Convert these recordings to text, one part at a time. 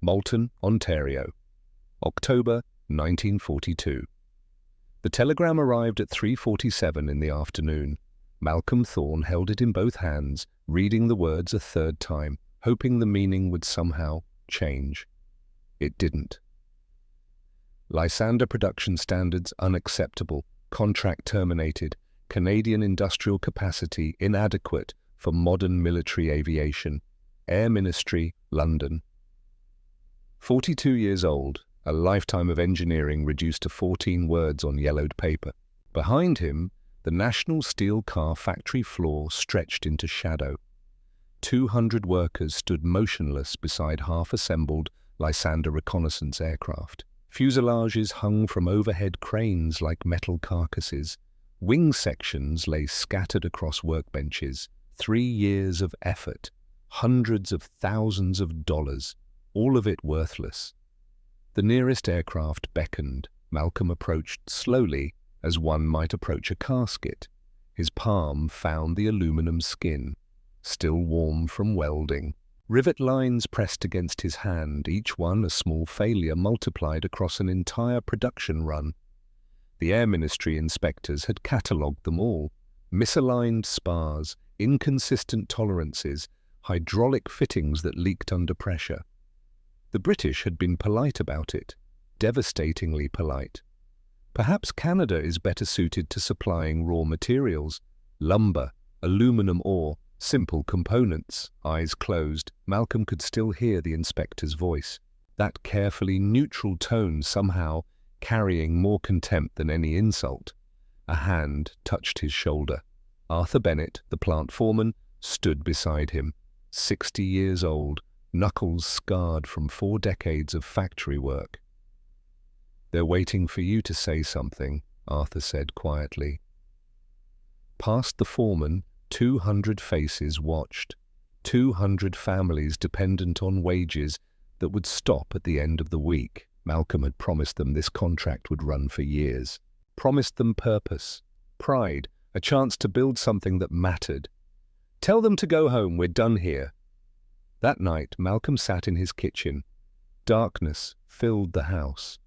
Malton, Ontario, October 1942. The telegram arrived at 3:47 in the afternoon. Malcolm Thorne held it in both hands, reading the words a third time, hoping the meaning would somehow change. It didn't. Lysander production standards unacceptable, contract terminated, Canadian industrial capacity inadequate for modern military aviation. Air Ministry, London. 42 years old, a lifetime of engineering reduced to 14 words on yellowed paper. Behind him, the National Steel Car factory floor stretched into shadow. 200 workers stood motionless beside half-assembled Lysander reconnaissance aircraft. Fuselages hung from overhead cranes like metal carcasses. Wing sections lay scattered across workbenches. 3 years of effort, hundreds of thousands of dollars, all of it worthless. The nearest aircraft beckoned. Malcolm approached slowly, as one might approach a casket. His palm found the aluminum skin, still warm from welding. Rivet lines pressed against his hand, each one a small failure multiplied across an entire production run. The Air Ministry inspectors had catalogued them all. Misaligned spars, inconsistent tolerances, hydraulic fittings that leaked under pressure. The British had been polite about it, devastatingly polite. Perhaps Canada is better suited to supplying raw materials, lumber, aluminum ore, simple components. Eyes closed, Malcolm could still hear the inspector's voice, that carefully neutral tone somehow carrying more contempt than any insult. A hand touched his shoulder. Arthur Bennett, the plant foreman, stood beside him, 60 years old, knuckles scarred from 4 decades of factory work. "They're waiting for you to say something," Arthur said quietly. Past the foreman, 200 faces watched, 200 families dependent on wages that would stop at the end of the week. Malcolm had promised them this contract would run for years. Promised them purpose, pride, a chance to build something that mattered. "Tell them to go home, we're done here." That night, Malcolm sat in his kitchen. Darkness filled the house.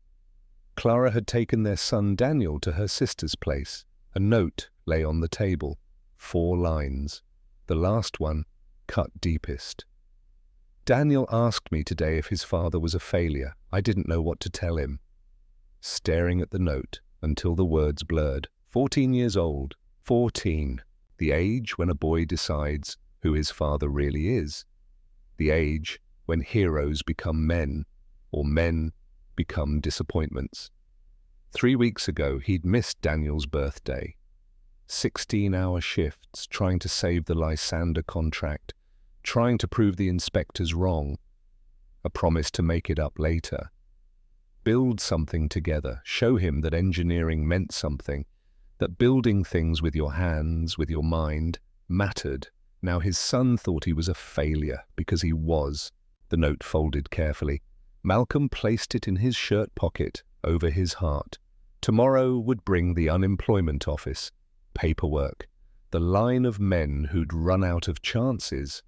Clara had taken their son Daniel to her sister's place. A note lay on the table. 4 lines. The last one, cut deepest. "Daniel asked me today if his father was a failure. I didn't know what to tell him." Staring at the note until the words blurred. 14 years old. 14. The age when a boy decides who his father really is. The age when heroes become men, or men become disappointments. 3 weeks ago, he'd missed Daniel's birthday. 16-hour shifts trying to save the Lysander contract, trying to prove the inspectors wrong. A promise to make it up later. Build something together, show him that engineering meant something, that building things with your hands, with your mind, mattered. Now his son thought he was a failure, because he was. The note folded carefully. Malcolm placed it in his shirt pocket, over his heart. Tomorrow would bring the unemployment office, paperwork, the line of men who'd run out of chances.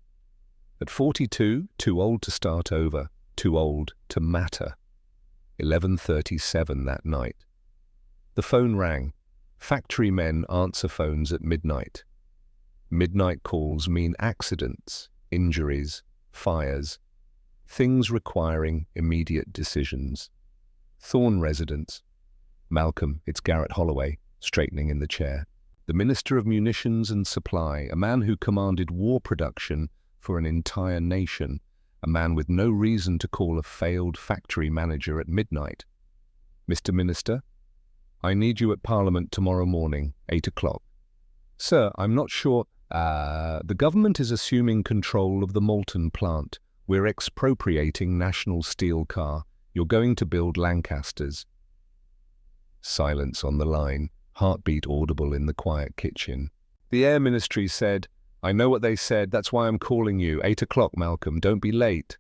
At 42, too old to start over, too old to matter. 11:37 that night. The phone rang. Factory men answer phones at midnight. Midnight calls mean accidents, injuries, fires, things requiring immediate decisions. Thorne residence. "Malcolm, it's Garrett Holloway," straightening in the chair. "The Minister of Munitions and Supply, a man who commanded war production for an entire nation, a man with no reason to call a failed factory manager at midnight. Mr. Minister, I need you at Parliament tomorrow morning, 8 o'clock. Sir, I'm not sure. The government is assuming control of the Malton plant. We're expropriating National Steel Car. You're going to build Lancasters." Silence on the line, heartbeat audible in the quiet kitchen. The Air Ministry said, "I know what they said, that's why I'm calling you. 8 o'clock, Malcolm, don't be late."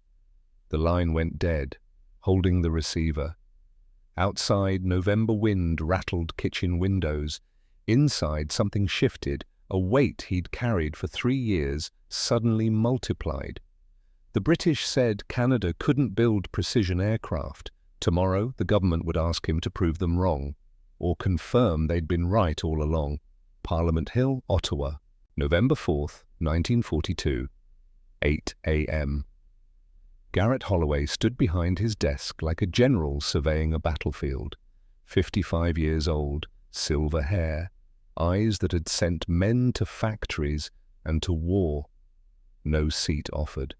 The line went dead, holding the receiver. Outside, November wind rattled kitchen windows. Inside, something shifted. A weight he'd carried for 3 years suddenly multiplied. The British said Canada couldn't build precision aircraft. Tomorrow, the government would ask him to prove them wrong, or confirm they'd been right all along. Parliament Hill, Ottawa, November 4th, 1942, 8 a.m. Garrett Holloway stood behind his desk like a general surveying a battlefield. 55 years old, silver hair, eyes that had sent men to factories and to war. No seat offered.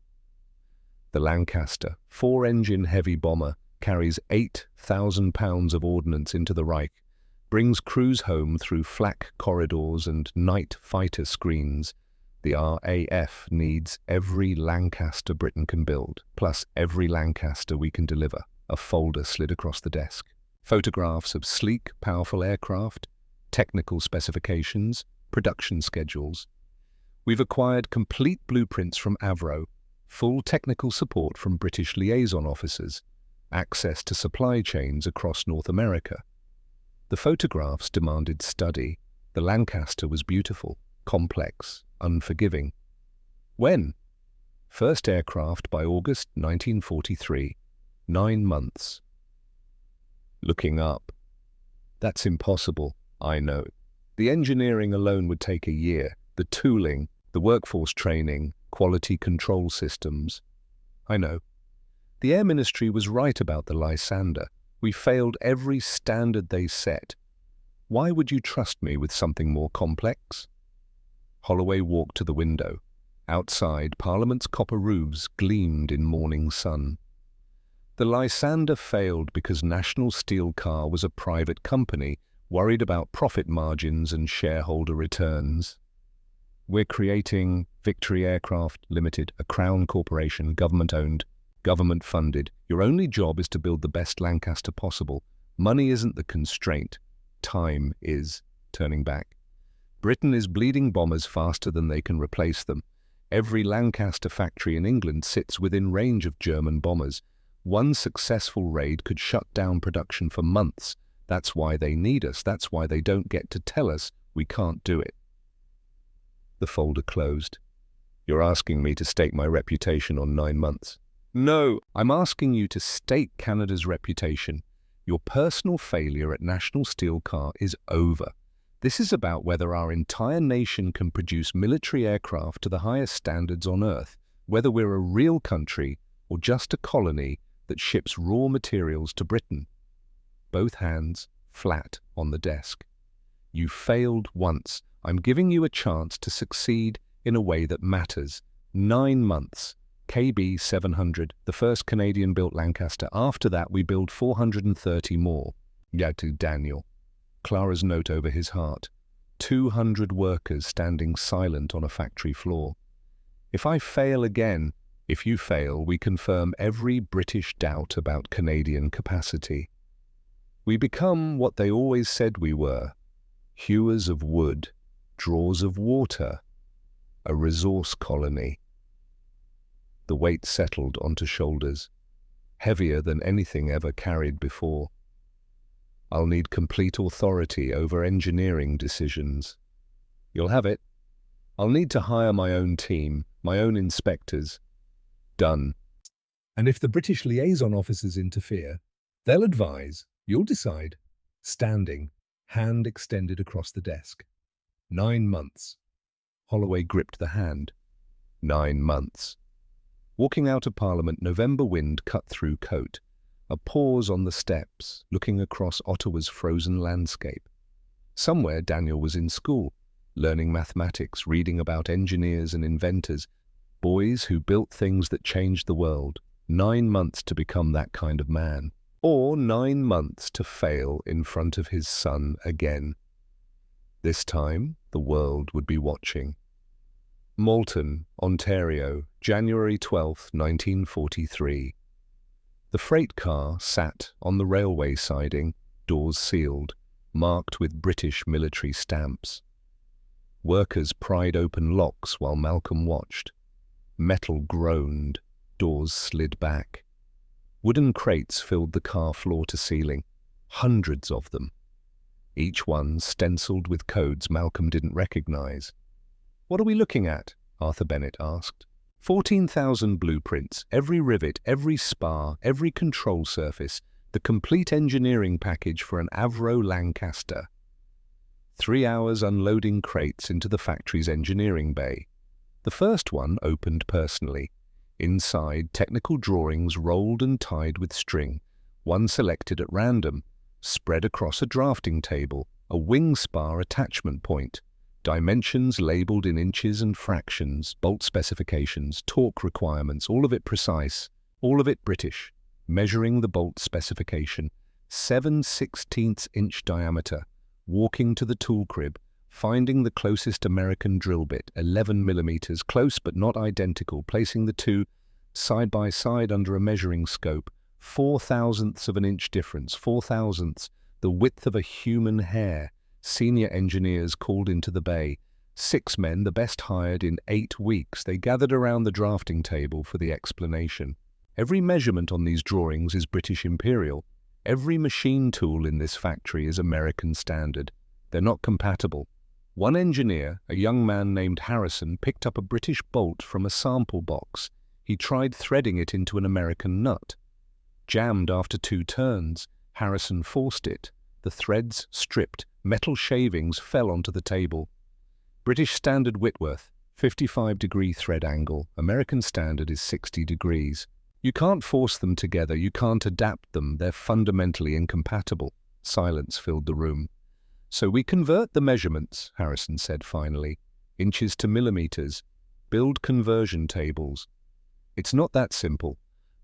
The Lancaster, 4-engine heavy bomber, carries 8,000 pounds of ordnance into the Reich, brings crews home through flak corridors and night fighter screens. The RAF needs every Lancaster Britain can build, plus every Lancaster we can deliver. A folder slid across the desk. Photographs of sleek, powerful aircraft, technical specifications, production schedules. We've acquired complete blueprints from Avro, full technical support from British liaison officers, access to supply chains across North America. The photographs demanded study. The Lancaster was beautiful, complex, unforgiving. When? First aircraft by August 1943. 9 months. Looking up. That's impossible, I know. The engineering alone would take a year. The tooling, the workforce training, quality control systems. I know. The Air Ministry was right about the Lysander. We failed every standard they set. Why would you trust me with something more complex? Holloway walked to the window. Outside, Parliament's copper roofs gleamed in morning sun. The Lysander failed because National Steel Car was a private company, worried about profit margins and shareholder returns. We're creating Victory Aircraft Limited, a Crown corporation, government-owned, government-funded. Your only job is to build the best Lancaster possible. Money isn't the constraint. Time is. Turning back. Britain is bleeding bombers faster than they can replace them. Every Lancaster factory in England sits within range of German bombers. One successful raid could shut down production for months. That's why they need us. That's why they don't get to tell us we can't do it. The folder closed. You're asking me to stake my reputation on 9 months. No, I'm asking you to stake Canada's reputation. Your personal failure at National Steel Car is over. This is about whether our entire nation can produce military aircraft to the highest standards on Earth, whether we're a real country or just a colony that ships raw materials to Britain. Both hands flat on the desk. You failed once. I'm giving you a chance to succeed in a way that matters. 9 months. KB 700, the first Canadian-built Lancaster. After that, we build 430 more. Yeah, to Daniel. Clara's note over his heart. 200 workers standing silent on a factory floor. If I fail again, if you fail, we confirm every British doubt about Canadian capacity. We become what they always said we were. Hewers of wood, drawers of water, a resource colony. The weight settled onto shoulders, heavier than anything ever carried before. I'll need complete authority over engineering decisions. You'll have it. I'll need to hire my own team, my own inspectors. Done. And if the British liaison officers interfere, they'll advise, you'll decide. Standing, hand extended across the desk. 9 months. Holloway gripped the hand. 9 months. Walking out of Parliament, November wind cut through coat. A pause on the steps, looking across Ottawa's frozen landscape. Somewhere Daniel was in school, learning mathematics, reading about engineers and inventors, boys who built things that changed the world. 9 months to become that kind of man. Or 9 months to fail in front of his son again. This time, the world would be watching. Malton, Ontario, January 12, 1943. The freight car sat on the railway siding, doors sealed, marked with British military stamps. Workers pried open locks while Malcolm watched. Metal groaned, doors slid back. Wooden crates filled the car floor to ceiling, hundreds of them. Each one stenciled with codes Malcolm didn't recognize. "What are we looking at?" Arthur Bennett asked. 14,000 blueprints, every rivet, every spar, every control surface, the complete engineering package for an Avro Lancaster. 3 hours unloading crates into the factory's engineering bay. The first one opened personally. Inside, technical drawings rolled and tied with string, one selected at random, spread across a drafting table, a wing spar attachment point, dimensions labeled in inches and fractions, bolt specifications, torque requirements, all of it precise, all of it British. Measuring the bolt specification, 7/16 inch diameter, walking to the tool crib, finding the closest American drill bit, 11 millimeters, close but not identical, placing the two side by side under a measuring scope, 4/1000ths of an inch difference, 4/1000ths, the width of a human hair. Senior engineers called into the bay. 6 men, the best hired in 8 weeks. They gathered around the drafting table for the explanation. Every measurement on these drawings is British Imperial. Every machine tool in this factory is American standard. They're not compatible. One engineer, a young man named Harrison, picked up a British bolt from a sample box. He tried threading it into an American nut. Jammed after 2 turns, Harrison forced it. The threads stripped, metal shavings fell onto the table. British Standard Whitworth, 55-degree thread angle. American Standard is 60 degrees. You can't force them together, you can't adapt them, they're fundamentally incompatible. Silence filled the room. So we convert the measurements, Harrison said finally, inches to millimeters, build conversion tables. It's not that simple.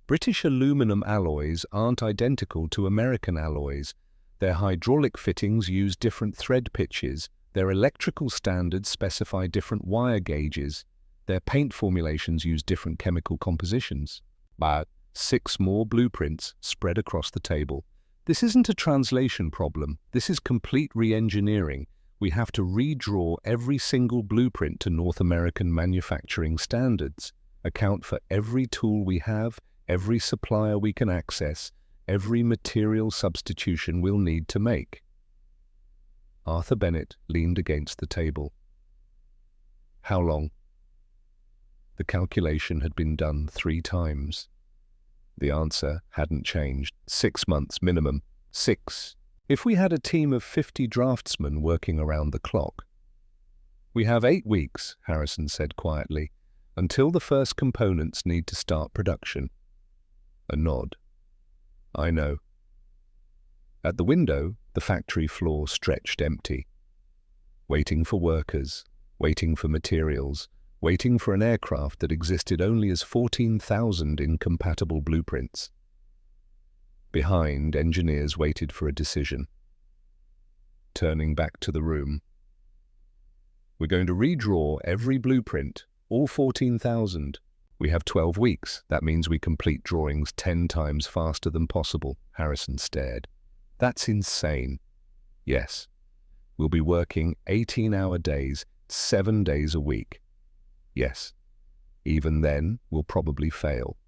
British aluminum alloys aren't identical to American alloys. Their hydraulic fittings use different thread pitches. Their electrical standards specify different wire gauges. Their paint formulations use different chemical compositions. But 6 more blueprints spread across the table. This isn't a translation problem. This is complete re-engineering. We have to redraw every single blueprint to North American manufacturing standards, account for every tool we have, every supplier we can access, every material substitution we'll need to make. Arthur Bennett leaned against the table. How long? The calculation had been done 3 times. The answer hadn't changed. 6 months minimum. 6. If we had a team of 50 draftsmen working around the clock. We have 8 weeks, Harrison said quietly, until the first components need to start production. A nod. I know. At the window, the factory floor stretched empty. Waiting for workers, waiting for materials, waiting for an aircraft that existed only as 14,000 incompatible blueprints. Behind, engineers waited for a decision. Turning back to the room. We're going to redraw every blueprint, all 14,000. We have 12 weeks. That means we complete drawings 10 times faster than possible. Harrison stared. That's insane. Yes. We'll be working 18-hour days, 7 days a week. Yes. Even then, we'll probably fail.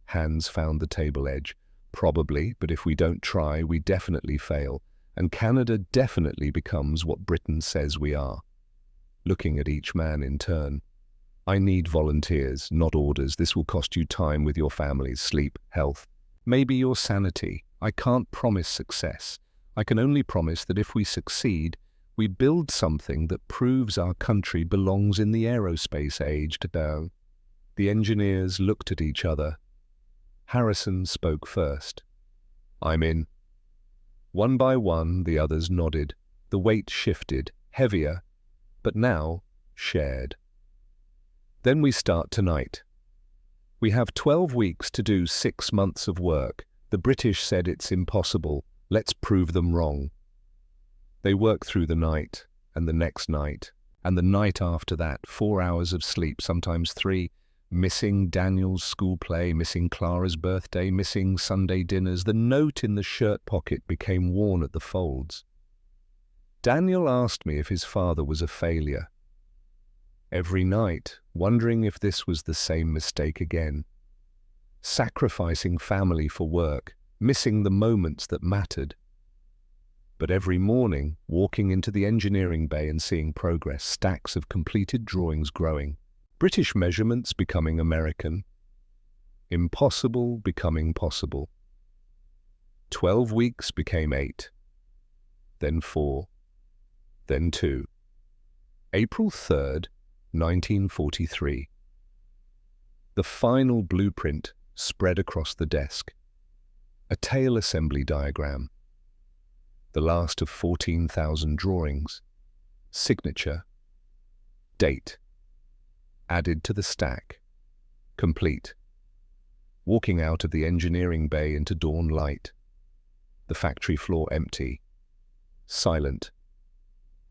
Hands found the table edge. Probably, but if we don't try, we definitely fail. And Canada definitely becomes what Britain says we are. Looking at each man in turn. I need volunteers, not orders. This will cost you time with your families, sleep, health, maybe your sanity. I can't promise success. I can only promise that if we succeed, we build something that proves our country belongs in the aerospace age. The engineers looked at each other. Harrison spoke first. I'm in. One by one, the others nodded. The weight shifted, heavier, but now shared. Then we start tonight. We have 12 weeks to do 6 months of work. The British said it's impossible. Let's prove them wrong. They work through the night, and the next night, and the night after that, 4 hours of sleep, sometimes 3, missing Daniel's school play, missing Clara's birthday, missing Sunday dinners. The note in the shirt pocket became worn at the folds. Daniel asked me if his father was a failure. Every night, wondering if this was the same mistake again. Sacrificing family for work, missing the moments that mattered. But every morning, walking into the engineering bay and seeing progress, stacks of completed drawings growing. British measurements becoming American. Impossible becoming possible. 12 weeks became 8, then 4, then 2. April 3rd, 1943. The final blueprint spread across the desk. A tail assembly diagram. The last of 14,000 drawings. Signature. Date. Added to the stack. Complete. Walking out of the engineering bay into dawn light. The factory floor empty. Silent.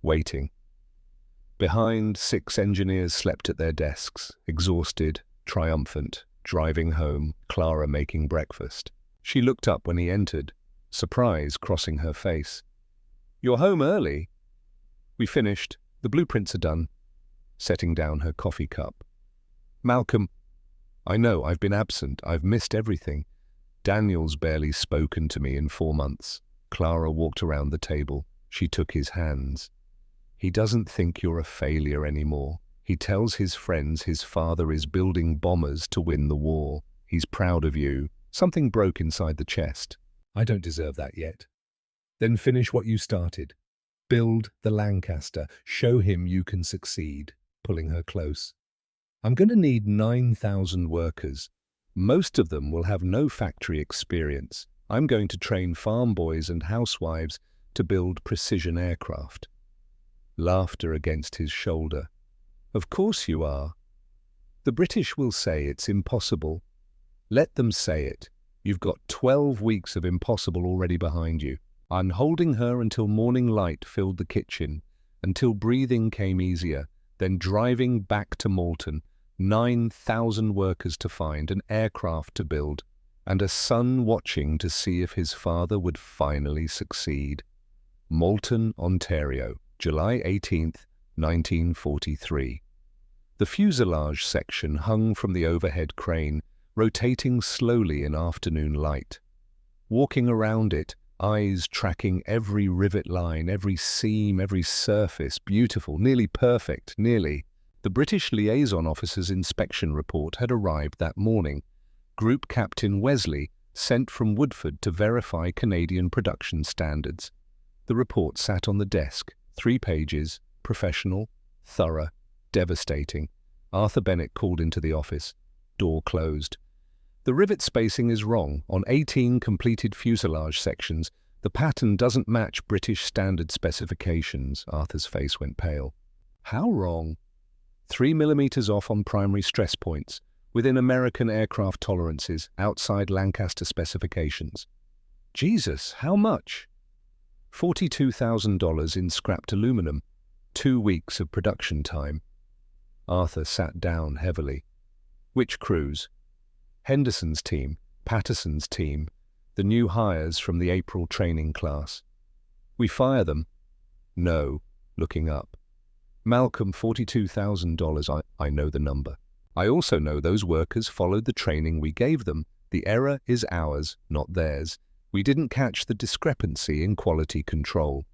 Waiting. Behind, 6 engineers slept at their desks, exhausted, triumphant, driving home, Clara making breakfast. She looked up when he entered, surprise crossing her face. "You're home early." "We finished. The blueprints are done," setting down her coffee cup. "Malcolm, I know, I've been absent. I've missed everything. Daniel's barely spoken to me in 4 months." Clara walked around the table. She took his hands. "He doesn't think you're a failure anymore. He tells his friends his father is building bombers to win the war. He's proud of you." Something broke inside the chest. "I don't deserve that yet." "Then finish what you started. Build the Lancaster. Show him you can succeed," pulling her close. "I'm going to need 9,000 workers. Most of them will have no factory experience. I'm going to train farm boys and housewives to build precision aircraft." Laughter against his shoulder. "Of course you are. The British will say it's impossible. Let them say it. You've got 12 weeks of impossible already behind you." I'm holding her until morning light filled the kitchen, until breathing came easier, then driving back to Malton, 9,000 workers to find, an aircraft to build, and a son watching to see if his father would finally succeed. Malton, Ontario, July 18th, 1943. The fuselage section hung from the overhead crane, rotating slowly in afternoon light. Walking around it, eyes tracking every rivet line, every seam, every surface, beautiful, nearly perfect, nearly. The British liaison officer's inspection report had arrived that morning. Group Captain Wesley, sent from Woodford to verify Canadian production standards. The report sat on the desk, 3 pages, professional, thorough, devastating. Arthur Bennett called into the office. Door closed. "The rivet spacing is wrong. On 18 completed fuselage sections, the pattern doesn't match British standard specifications." Arthur's face went pale. "How wrong?" 3 millimeters off on primary stress points, within American aircraft tolerances, outside Lancaster specifications. "Jesus, how much?" $42,000 in scrapped aluminum. 2 weeks of production time. Arthur sat down heavily. "Which crews?" "Henderson's team, Patterson's team, the new hires from the April training class." "We fire them?" "No," looking up. "Malcolm, $42,000, I know the number. I also know those workers followed the training we gave them. The error is ours, not theirs. We didn't catch the discrepancy in quality control."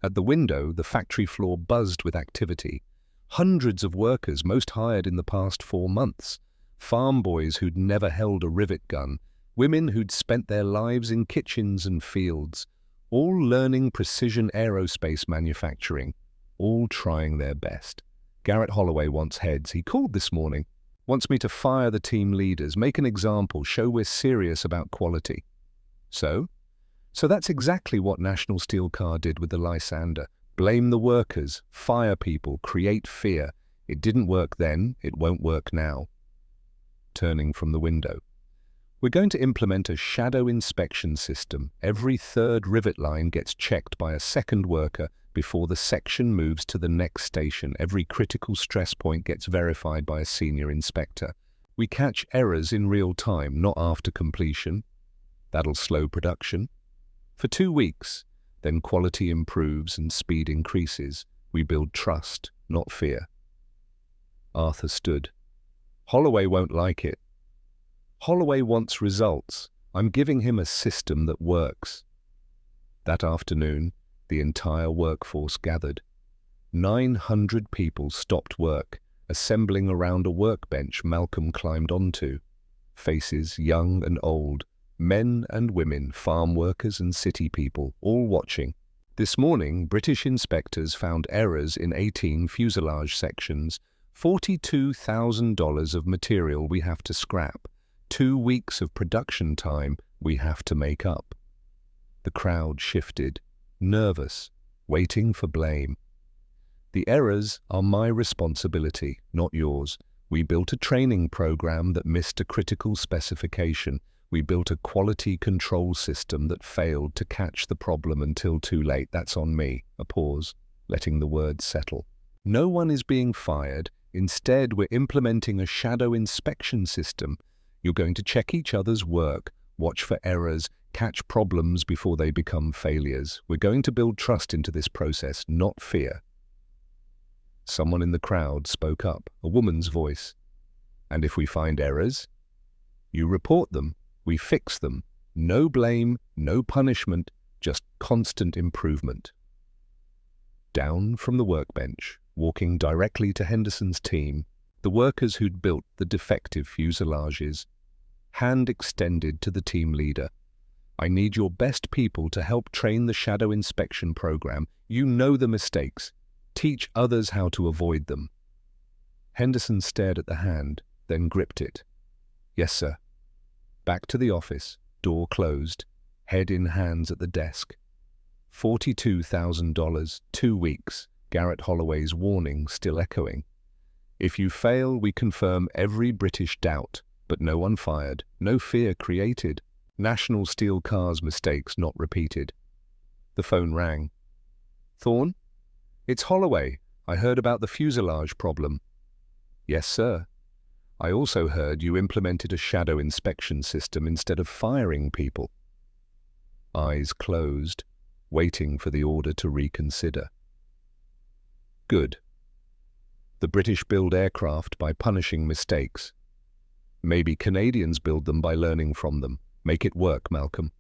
At the window, the factory floor buzzed with activity. Hundreds of workers, most hired in the past 4 months. Farm boys who'd never held a rivet gun, women who'd spent their lives in kitchens and fields, all learning precision aerospace manufacturing, all trying their best. Garrett Holloway wants heads. He called this morning. Wants me to fire the team leaders, make an example, show we're serious about quality. So that's exactly what National Steel Car did with the Lysander. Blame the workers, fire people, create fear. It didn't work then, it won't work now. Turning from the window. "We're going to implement a shadow inspection system. Every 3rd rivet line gets checked by a 2nd worker before the section moves to the next station. Every critical stress point gets verified by a senior inspector. We catch errors in real time, not after completion. That'll slow production. For 2 weeks, then quality improves and speed increases. We build trust, not fear." Arthur stood. "Holloway won't like it." "Holloway wants results. I'm giving him a system that works." That afternoon, the entire workforce gathered. 900 people stopped work, assembling around a workbench Malcolm climbed onto. Faces, young and old, men and women, farm workers and city people, all watching. This morning, British inspectors found errors in 18 fuselage sections, $42,000 of material we have to scrap, 2 weeks of production time we have to make up. The crowd shifted, nervous, waiting for blame. The errors are my responsibility, not yours. We built a training program that missed a critical specification. We built a quality control system that failed to catch the problem until too late. That's on me. A pause, letting the words settle. No one is being fired. Instead, we're implementing a shadow inspection system. You're going to check each other's work, watch for errors, catch problems before they become failures. We're going to build trust into this process, not fear. Someone in the crowd spoke up, a woman's voice. And if we find errors, you report them, we fix them. No blame, no punishment, just constant improvement. Down from the workbench, walking directly to Henderson's team, the workers who'd built the defective fuselages, hand extended to the team leader. I need your best people to help train the shadow inspection program. You know the mistakes. Teach others how to avoid them. Henderson stared at the hand, then gripped it. Yes, sir. Back to the office, door closed, head in hands at the desk. $42,000, 2 weeks, Garrett Holloway's warning still echoing. If you fail, we confirm every British doubt, but no one fired, no fear created. National Steel Cars mistakes not repeated. The phone rang. Thorne? It's Holloway. I heard about the fuselage problem. Yes, sir. I also heard you implemented a shadow inspection system instead of firing people. Eyes closed, waiting for the order to reconsider. Good. The British build aircraft by punishing mistakes. Maybe Canadians build them by learning from them. Make it work, Malcolm.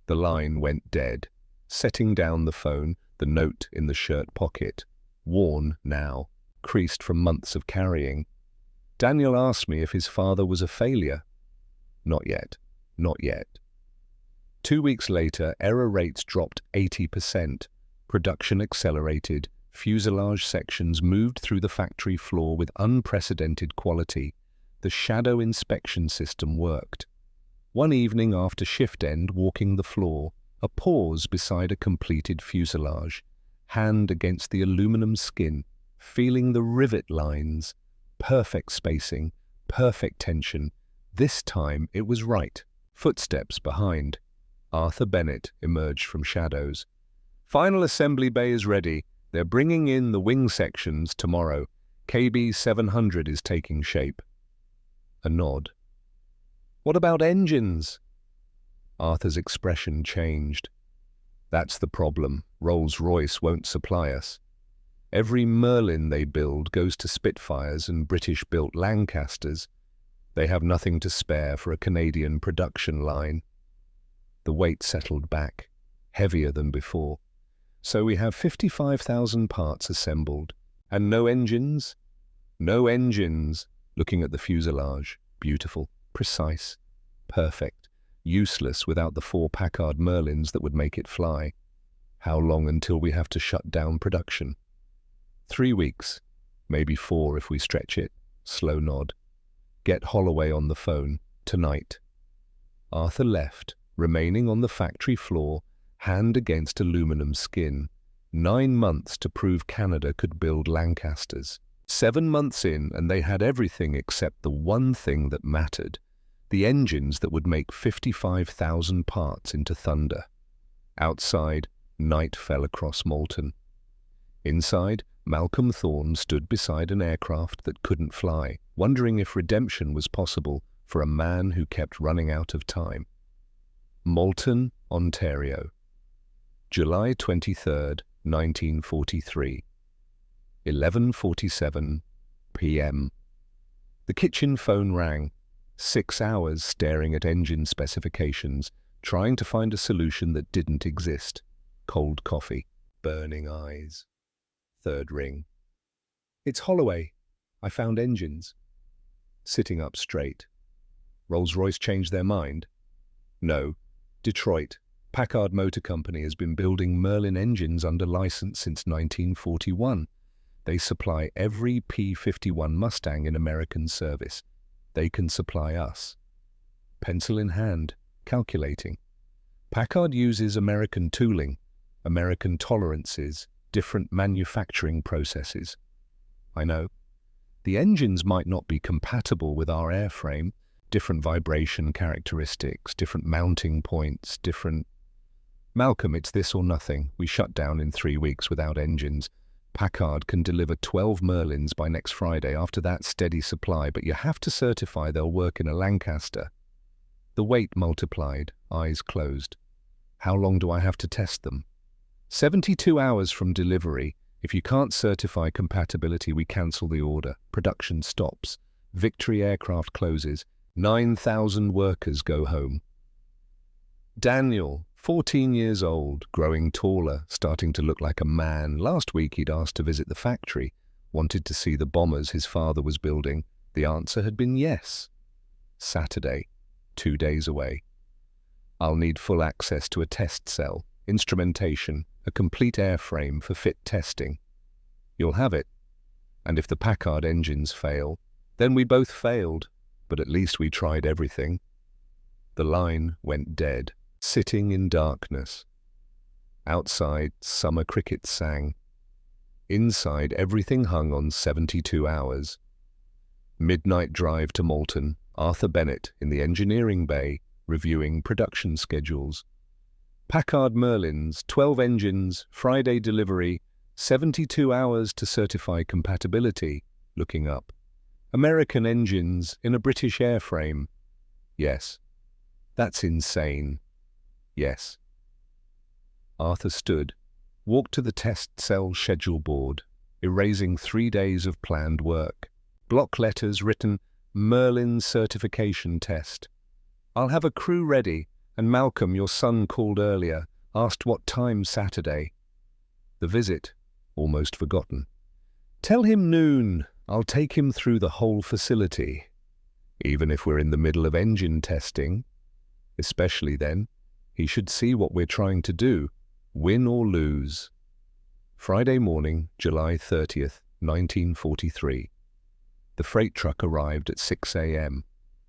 The line went dead, setting down the phone, the note in the shirt pocket, worn now, creased from months of carrying. Daniel asked me if his father was a failure. Not yet, not yet. 2 weeks later, error rates dropped 80%. Production accelerated. Fuselage sections moved through the factory floor with unprecedented quality. The shadow inspection system worked. One evening after shift end, walking the floor, a pause beside a completed fuselage, hand against the aluminum skin, feeling the rivet lines, perfect spacing, perfect tension. This time it was right. Footsteps behind. Arthur Bennett emerged from shadows. Final assembly bay is ready. They're bringing in the wing sections tomorrow. KB 700 is taking shape. A nod. What about engines? Arthur's expression changed. That's the problem. Rolls-Royce won't supply us. Every Merlin they build goes to Spitfires and British-built Lancasters. They have nothing to spare for a Canadian production line. The weight settled back, heavier than before. So we have 55,000 parts assembled. And no engines? No engines. Looking at the fuselage. Beautiful, precise, perfect. Useless without the 4 Packard Merlins that would make it fly. How long until we have to shut down production? 3 weeks, maybe 4 if we stretch it. Slow nod. Get Holloway on the phone, tonight. Arthur left, remaining on the factory floor, hand against aluminum skin. 9 months to prove Canada could build Lancasters. 7 months in, and they had everything except the one thing that mattered. The engines that would make 55,000 parts into thunder. Outside, night fell across Malton. Inside, Malcolm Thorne stood beside an aircraft that couldn't fly, wondering if redemption was possible for a man who kept running out of time. Malton, Ontario. July 23rd, 1943. 11:47 p.m. The kitchen phone rang. 6 hours staring at engine specifications, trying to find a solution that didn't exist. Cold coffee, burning eyes. Third ring. It's Holloway. I found engines. Sitting up straight. Rolls-Royce changed their mind? No. Detroit. Packard Motor Company has been building Merlin engines under license since 1941. They supply every P-51 Mustang in American service. They can supply us. Pencil in hand, calculating. Packard uses American tooling, American tolerances, different manufacturing processes. I know. The engines might not be compatible with our airframe, different vibration characteristics, different mounting points, different... Malcolm, it's this or nothing. We shut down in 3 weeks without engines. Packard can deliver 12 Merlins by next Friday. After that, steady supply, but you have to certify they'll work in a Lancaster. The weight multiplied, eyes closed. How long do I have to test them? 72 hours from delivery. If you can't certify compatibility, we cancel the order. Production stops. Victory Aircraft closes. 9,000 workers go home. Daniel, 14 years old, growing taller, starting to look like a man. Last week he'd asked to visit the factory, wanted to see the bombers his father was building. The answer had been yes. Saturday, 2 days away. I'll need full access to a test cell, instrumentation, a complete airframe for fit testing. You'll have it. And if the Packard engines fail, then we both failed, but at least we tried everything. The line went dead. Sitting in darkness. Outside, summer crickets sang. Inside, everything hung on 72 hours. Midnight drive to Malton, Arthur Bennett in the engineering bay, reviewing production schedules. Packard Merlins, 12 engines, Friday delivery, 72 hours to certify compatibility, looking up. American engines in a British airframe. Yes. That's insane. Yes. Arthur stood, walked to the test cell schedule board, erasing 3 days of planned work. Block letters written, Merlin certification test. I'll have a crew ready, and Malcolm, your son, called earlier, asked what time Saturday. The visit, almost forgotten. Tell him noon. I'll take him through the whole facility. Even if we're in the middle of engine testing. Especially then. He should see what we're trying to do, win or lose. Friday morning, July 30th, 1943. The freight truck arrived at 6 a.m.,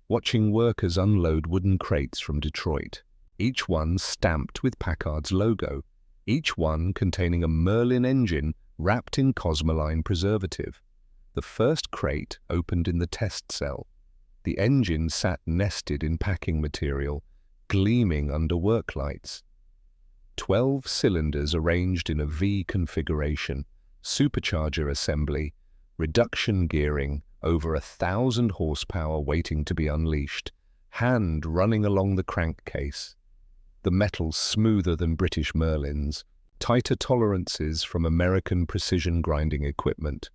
watching workers unload wooden crates from Detroit, each one stamped with Packard's logo, each one containing a Merlin engine wrapped in Cosmoline preservative. The first crate opened in the test cell. The engine sat nested in packing material, gleaming under work lights. 12 cylinders arranged in a V configuration, supercharger assembly, reduction gearing, over 1,000 horsepower waiting to be unleashed, hand running along the crankcase. The metal smoother than British Merlins, tighter tolerances from American precision grinding equipment.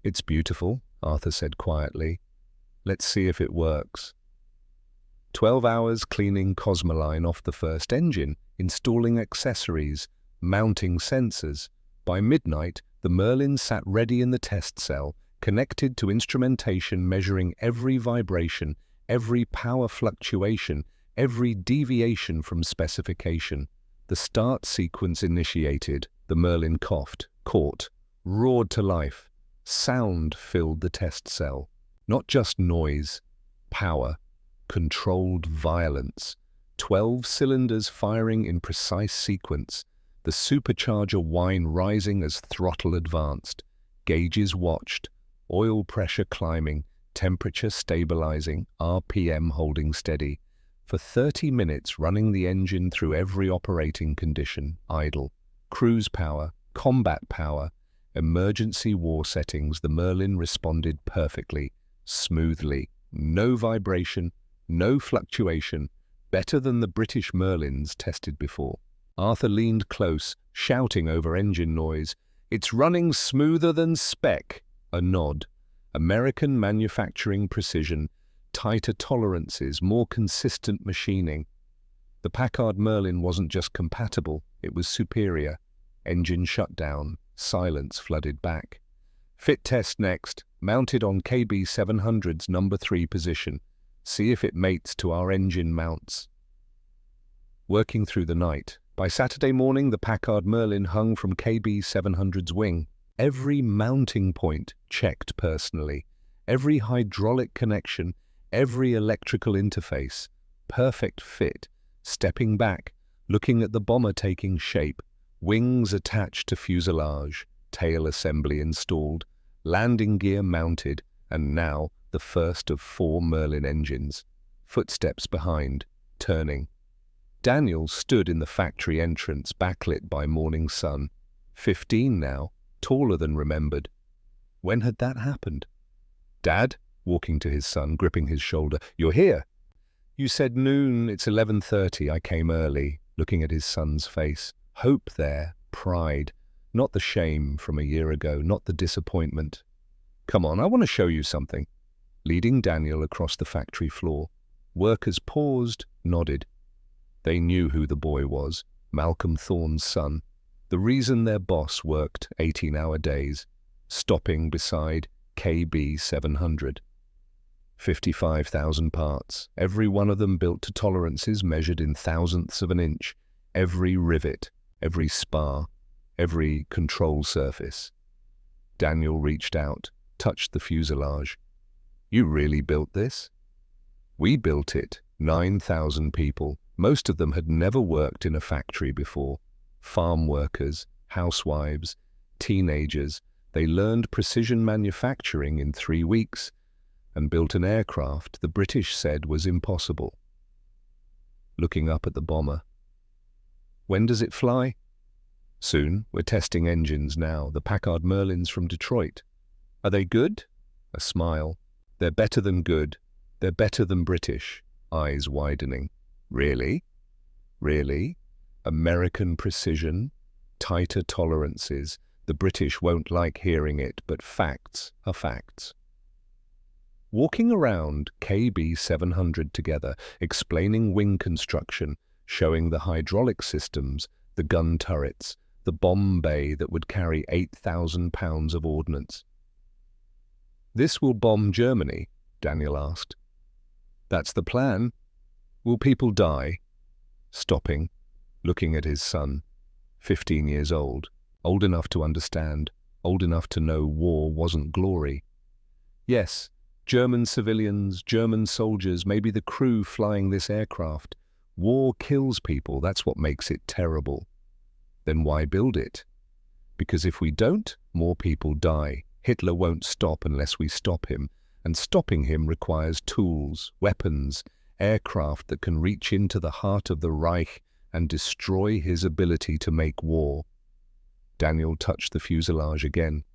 It's beautiful, Arthur said quietly. Let's see if it works. 12 hours cleaning Cosmoline off the first engine, installing accessories, mounting sensors. By midnight, the Merlin sat ready in the test cell, connected to instrumentation measuring every vibration, every power fluctuation, every deviation from specification. The start sequence initiated. The Merlin coughed, caught, roared to life. Sound filled the test cell. Not just noise, power. Controlled violence, 12 cylinders firing in precise sequence, the supercharger whine rising as throttle advanced, gauges watched, oil pressure climbing, temperature stabilizing, RPM holding steady. For 30 minutes running the engine through every operating condition, idle, cruise power, combat power, emergency war settings, the Merlin responded perfectly, smoothly, no vibration, no fluctuation, better than the British Merlins tested before. Arthur leaned close, shouting over engine noise, "It's running smoother than spec." A nod. American manufacturing precision, tighter tolerances, more consistent machining. The Packard Merlin wasn't just compatible, it was superior. Engine shut down, silence flooded back. Fit test next, mounted on KB700's number 3 position. See if it mates to our engine mounts. Working through the night. By Saturday morning, the Packard Merlin hung from KB700's wing. Every mounting point checked personally. Every hydraulic connection, every electrical interface. Perfect fit. Stepping back, looking at the bomber taking shape. Wings attached to fuselage. Tail assembly installed. Landing gear mounted. And now, the first of 4 Merlin engines. Footsteps behind. Turning. Daniel stood in the factory entrance, backlit by morning sun. 15 now, taller than remembered. When had that happened? Dad, walking to his son, gripping his shoulder. You're here. You said noon, it's 11:30. I came early, looking at his son's face. Hope there, pride. Not the shame from a year ago, not the disappointment. Come on, I want to show you something. Leading Daniel across the factory floor. Workers paused, nodded. They knew who the boy was, Malcolm Thorne's son. The reason their boss worked 18-hour days, stopping beside KB700. 55,000 parts, every one of them built to tolerances measured in thousandths of an inch. Every rivet, every spar, every control surface. Daniel reached out, touched the fuselage. You really built this? We built it, 9,000 people. Most of them had never worked in a factory before. Farm workers, housewives, teenagers. They learned precision manufacturing in 3 weeks and built an aircraft the British said was impossible. Looking up at the bomber. When does it fly? Soon. We're testing engines now, the Packard Merlins from Detroit. Are they good? A smile. They're better than good. They're better than British. Eyes widening. Really? Really? American precision? Tighter tolerances. The British won't like hearing it, but facts are facts. Walking around KB700 together, explaining wing construction, showing the hydraulic systems, the gun turrets, the bomb bay that would carry 8,000 pounds of ordnance. This will bomb Germany? Daniel asked. That's the plan. Will people die? Stopping, looking at his son, 15 years old enough to understand, old enough to know war wasn't glory. Yes, German civilians, German soldiers, maybe the crew flying this aircraft. War kills people, that's what makes it terrible. Then why build it? Because if we don't, more people die. Hitler won't stop unless we stop him, and stopping him requires tools, weapons, aircraft that can reach into the heart of the Reich and destroy his ability to make war. Daniel touched the fuselage again.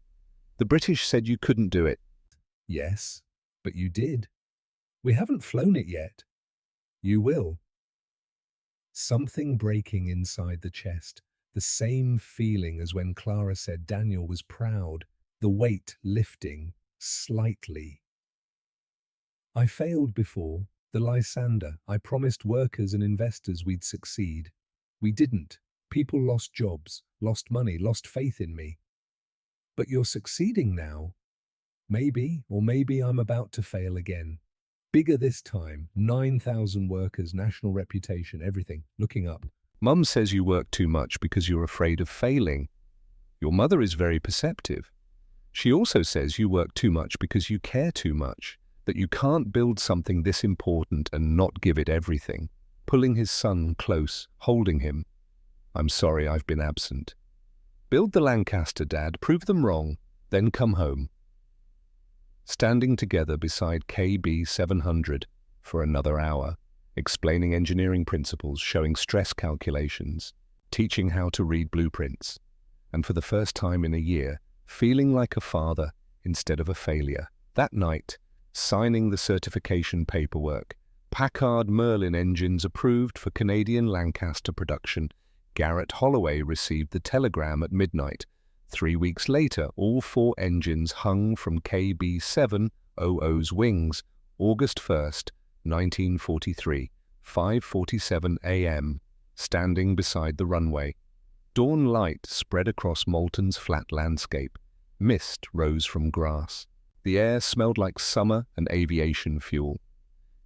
The British said you couldn't do it. Yes, but you did. We haven't flown it yet. You will. Something breaking inside the chest, the same feeling as when Clara said Daniel was proud, the weight lifting slightly. I failed before. The Lysander. I promised workers and investors we'd succeed. We didn't. People lost jobs, lost money, lost faith in me. But you're succeeding now. Maybe, or maybe I'm about to fail again. Bigger this time, 9,000 workers, national reputation, everything. Looking up. Mum says you work too much because you're afraid of failing. Your mother is very perceptive. She also says you work too much because you care too much. That you can't build something this important and not give it everything. Pulling his son close, holding him. I'm sorry I've been absent. Build the Lancaster, Dad, prove them wrong, then come home. Standing together beside KB700 for another hour, explaining engineering principles, showing stress calculations, teaching how to read blueprints, and for the first time in a year, feeling like a father instead of a failure. That night, signing the certification paperwork, Packard Merlin engines approved for Canadian Lancaster production. Garrett Holloway received the telegram at midnight. 3 weeks later, all 4 engines hung from KB700's wings, August 1st, 1943, 5:47 a.m., standing beside the runway. Dawn light spread across Moulton's flat landscape. Mist rose from grass. The air smelled like summer and aviation fuel.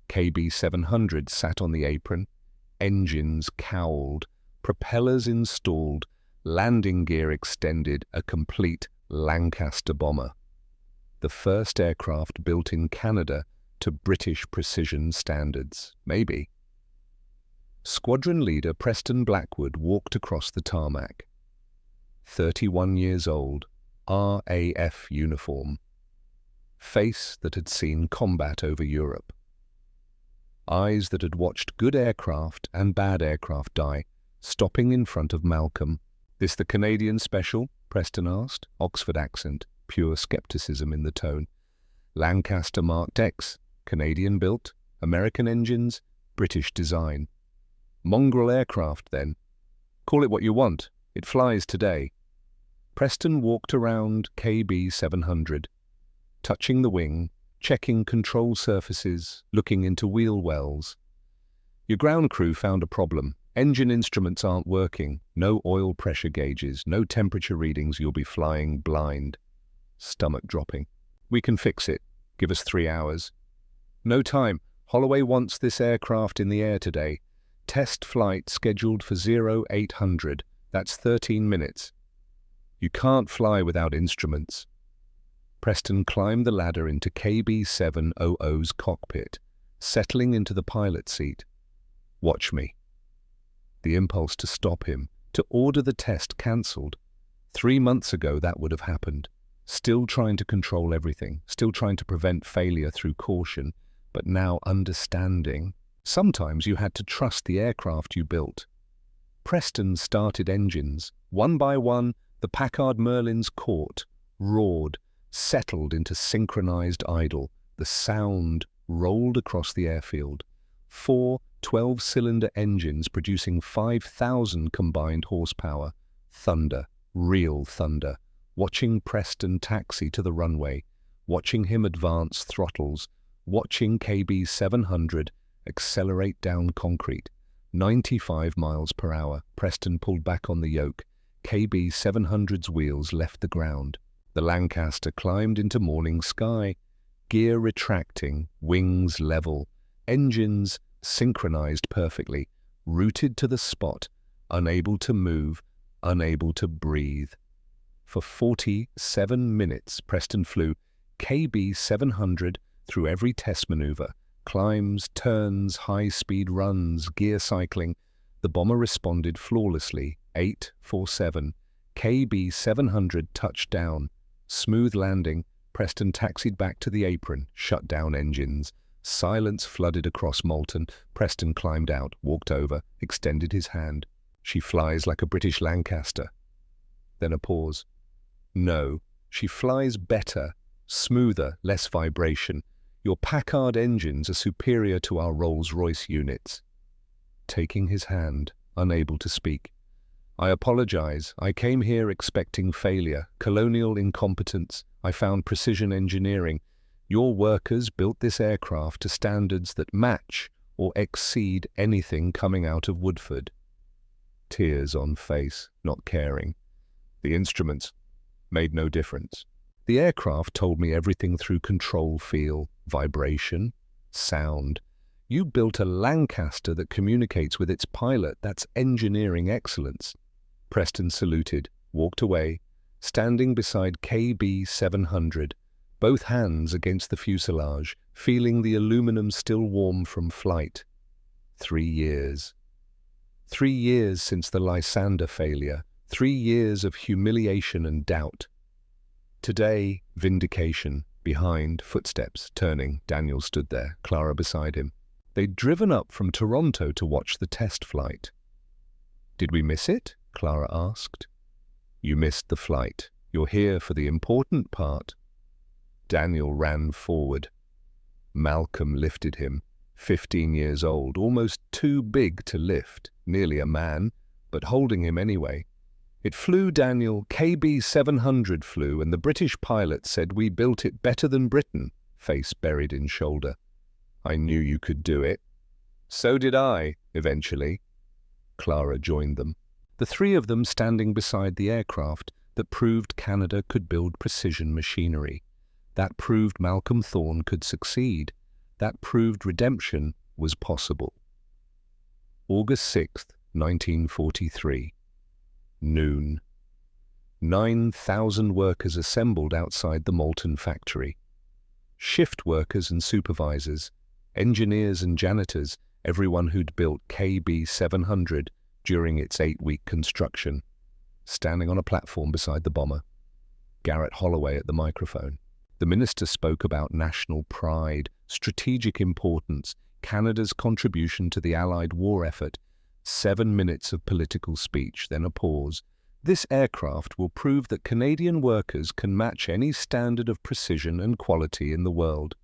KB700 sat on the apron, engines cowled, propellers installed, landing gear extended, a complete Lancaster bomber. The first aircraft built in Canada to British precision standards, maybe. Squadron leader Preston Blackwood walked across the tarmac. 31 years old, RAF uniform. Face that had seen combat over Europe. Eyes that had watched good aircraft and bad aircraft die, stopping in front of Malcolm. "This the Canadian special?" Preston asked, Oxford accent, pure skepticism in the tone. "Lancaster Mark X, Canadian built, American engines, British design. Mongrel aircraft, then. Call it what you want. It flies today." Preston walked around KB700, touching the wing, checking control surfaces, looking into wheel wells. "Your ground crew found a problem. Engine instruments aren't working. No oil pressure gauges, no temperature readings. You'll be flying blind." Stomach dropping. "We can fix it. Give us 3 hours." "No time. Holloway wants this aircraft in the air today. Test flight scheduled for 0800. That's 13 minutes. You can't fly without instruments." Preston climbed the ladder into KB700's cockpit, settling into the pilot seat. "Watch me." The impulse to stop him, to order the test cancelled. 3 months ago that would have happened. Still trying to control everything, still trying to prevent failure through caution, but now understanding. Sometimes you had to trust the aircraft you built. Preston started engines. One by one, the Packard Merlins caught, roared, settled into synchronized idle. The sound rolled across the airfield. 4 12-cylinder engines producing 5,000 combined horsepower. Thunder, real thunder. Watching Preston taxi to the runway, watching him advance throttles, watching KB700 accelerate down concrete. 95 miles per hour. Preston pulled back on the yoke. KB700's wheels left the ground. The Lancaster climbed into morning sky. Gear retracting, wings level, engines synchronized perfectly, rooted to the spot, unable to move, unable to breathe. For 47 minutes, Preston flew KB700 through every test maneuver, climbs, turns, high-speed runs, gear cycling. The bomber responded flawlessly. 847. KB700 touched down. Smooth landing. Preston taxied back to the apron, shut down engines. Silence flooded across Moulton. Preston climbed out, walked over, extended his hand. "She flies like a British Lancaster." Then a pause. "No, she flies better, smoother, less vibration. Your Packard engines are superior to our Rolls-Royce units." Taking his hand, unable to speak. "I apologize. I came here expecting failure, colonial incompetence. I found precision engineering. Your workers built this aircraft to standards that match or exceed anything coming out of Woodford." Tears on face, not caring. "The instruments made no difference. The aircraft told me everything through control feel, vibration, sound. You built a Lancaster that communicates with its pilot. That's engineering excellence." Preston saluted, walked away, standing beside KB700, both hands against the fuselage, feeling the aluminum still warm from flight. 3 years. 3 years since the Lysander failure, 3 years of humiliation and doubt. Today, vindication. Behind, footsteps, turning. Daniel stood there, Clara beside him. They'd driven up from Toronto to watch the test flight. "Did we miss it?" Clara asked. "You missed the flight. You're here for the important part." Daniel ran forward. Malcolm lifted him, 15 years old, almost too big to lift, nearly a man, but holding him anyway. "It flew, Daniel. KB700 flew, and the British pilot said we built it better than Britain," face buried in shoulder. "I knew you could do it." "So did I, eventually." Clara joined them. The 3 of them standing beside the aircraft, that proved Canada could build precision machinery. That proved Malcolm Thorne could succeed. That proved redemption was possible. August 6, 1943. Noon. 9,000 workers assembled outside the Molten factory. Shift workers and supervisors, engineers and janitors, everyone who'd built KB 700 during its 8-week construction, standing on a platform beside the bomber. Garrett Holloway at the microphone. The minister spoke about national pride, strategic importance, Canada's contribution to the Allied war effort. 7 minutes of political speech, then a pause. This aircraft will prove that Canadian workers can match any standard of precision and quality in the world.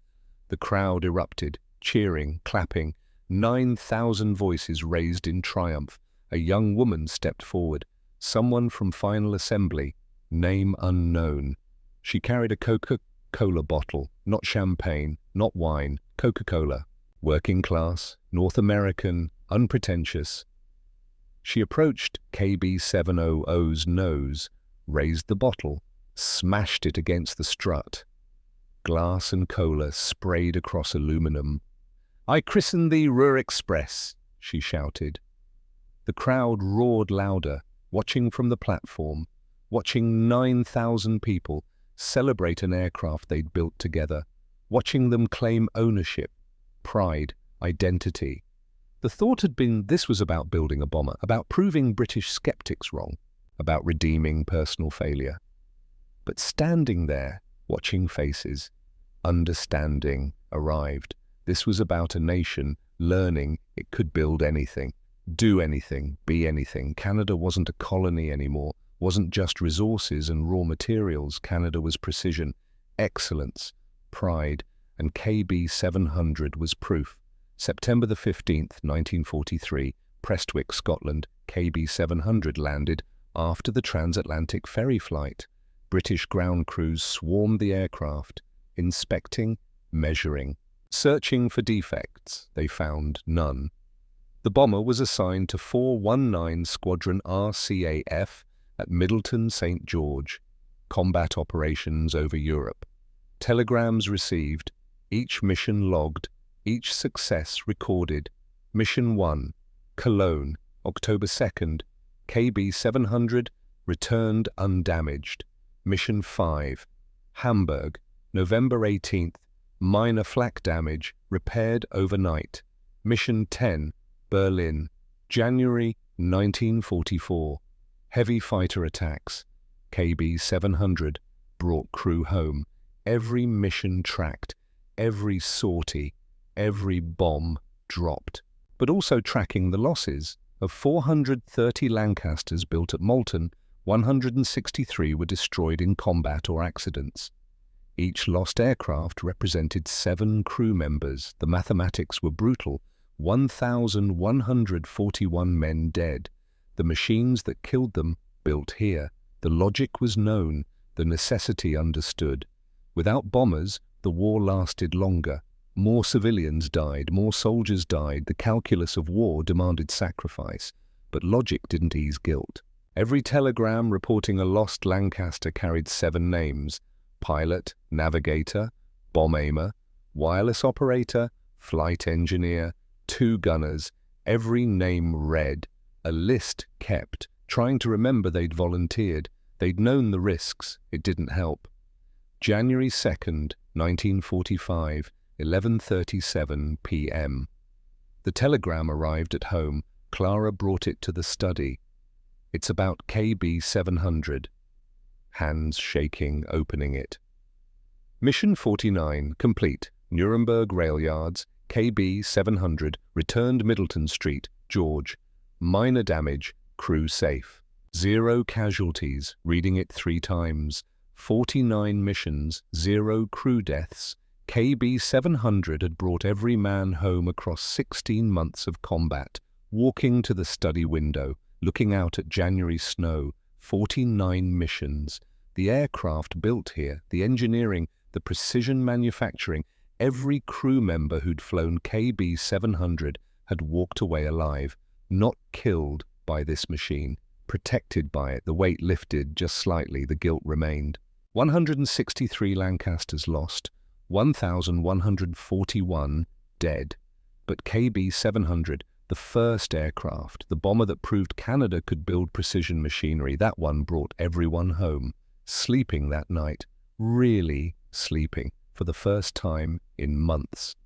The crowd erupted, cheering, clapping. 9,000 voices raised in triumph. A young woman stepped forward. Someone from final assembly, name unknown. She carried a Coca-Cola bottle, not champagne, not wine, Coca-Cola. Working class, North American, unpretentious. She approached KB700's nose, raised the bottle, smashed it against the strut. Glass and cola sprayed across aluminum. "I christen thee Ruhr Express," she shouted. The crowd roared louder, watching from the platform, watching 9,000 people celebrate an aircraft they'd built together, watching them claim ownership, pride, identity. The thought had been this was about building a bomber, about proving British skeptics wrong, about redeeming personal failure. But standing there, watching faces, understanding arrived. This was about a nation learning it could build anything, do anything, be anything. Canada wasn't a colony anymore, wasn't just resources and raw materials. Canada was precision, excellence, pride, and KB 700 was proof. September the 15th, 1943, Prestwick, Scotland, KB 700 landed after the transatlantic ferry flight. British ground crews swarmed the aircraft, inspecting, measuring, searching for defects. They found none. The bomber was assigned to 419 Squadron RCAF at Middleton, St. George. Combat operations over Europe. Telegrams received, each mission logged, each success recorded. Mission 1, Cologne, October 2nd, KB 700 returned undamaged. Mission 5, Hamburg, November 18th, minor flak damage, repaired overnight. Mission 10, Berlin, January 1944, heavy fighter attacks. KB 700 brought crew home. Every mission tracked, every sortie, every bomb dropped. But also tracking the losses. Of 430 Lancasters built at Molten, 163 were destroyed in combat or accidents. Each lost aircraft represented 7 crew members. The mathematics were brutal. 1,141 men dead. The machines that killed them built here. The logic was known, the necessity understood. Without bombers, the war lasted longer. More civilians died, more soldiers died. The calculus of war demanded sacrifice, but logic didn't ease guilt. Every telegram reporting a lost Lancaster carried 7 names: pilot, navigator, bomb aimer, wireless operator, flight engineer, 2 gunners, every name read, a list kept, trying to remember they'd volunteered. They'd known the risks, it didn't help. January 2nd, 1945, 11:37 p.m. The telegram arrived at home. Clara brought it to the study. It's about KB 700. Hands shaking, opening it. Mission 49, complete. Nuremberg Rail Yards, KB 700, returned Middleton Street, George. Minor damage, crew safe. 0 casualties, reading it 3 times. 49 missions, 0 crew deaths. KB 700 had brought every man home across 16 months of combat. Walking to the study window, looking out at January snow, 49 missions. The aircraft built here, the engineering, the precision manufacturing, every crew member who'd flown KB 700 had walked away alive, not killed by this machine, Protected by it, the weight lifted just slightly, the gilt remained. 163 Lancasters lost, 1,141 dead. But KB-700, the first aircraft, the bomber that proved Canada could build precision machinery, that one brought everyone home, sleeping that night, really sleeping, for the first time in months.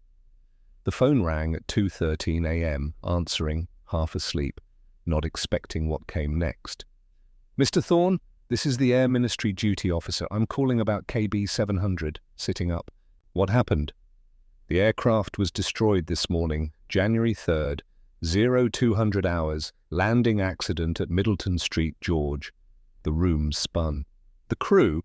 The phone rang at 2:13 a.m., answering, half asleep, not expecting what came next. "Mr. Thorne, this is the Air Ministry duty officer. I'm calling about KB-700, sitting up. What happened?" "The aircraft was destroyed this morning, January 3rd, 0200 hours, landing accident at Middleton Street, George." The room spun. "The crew?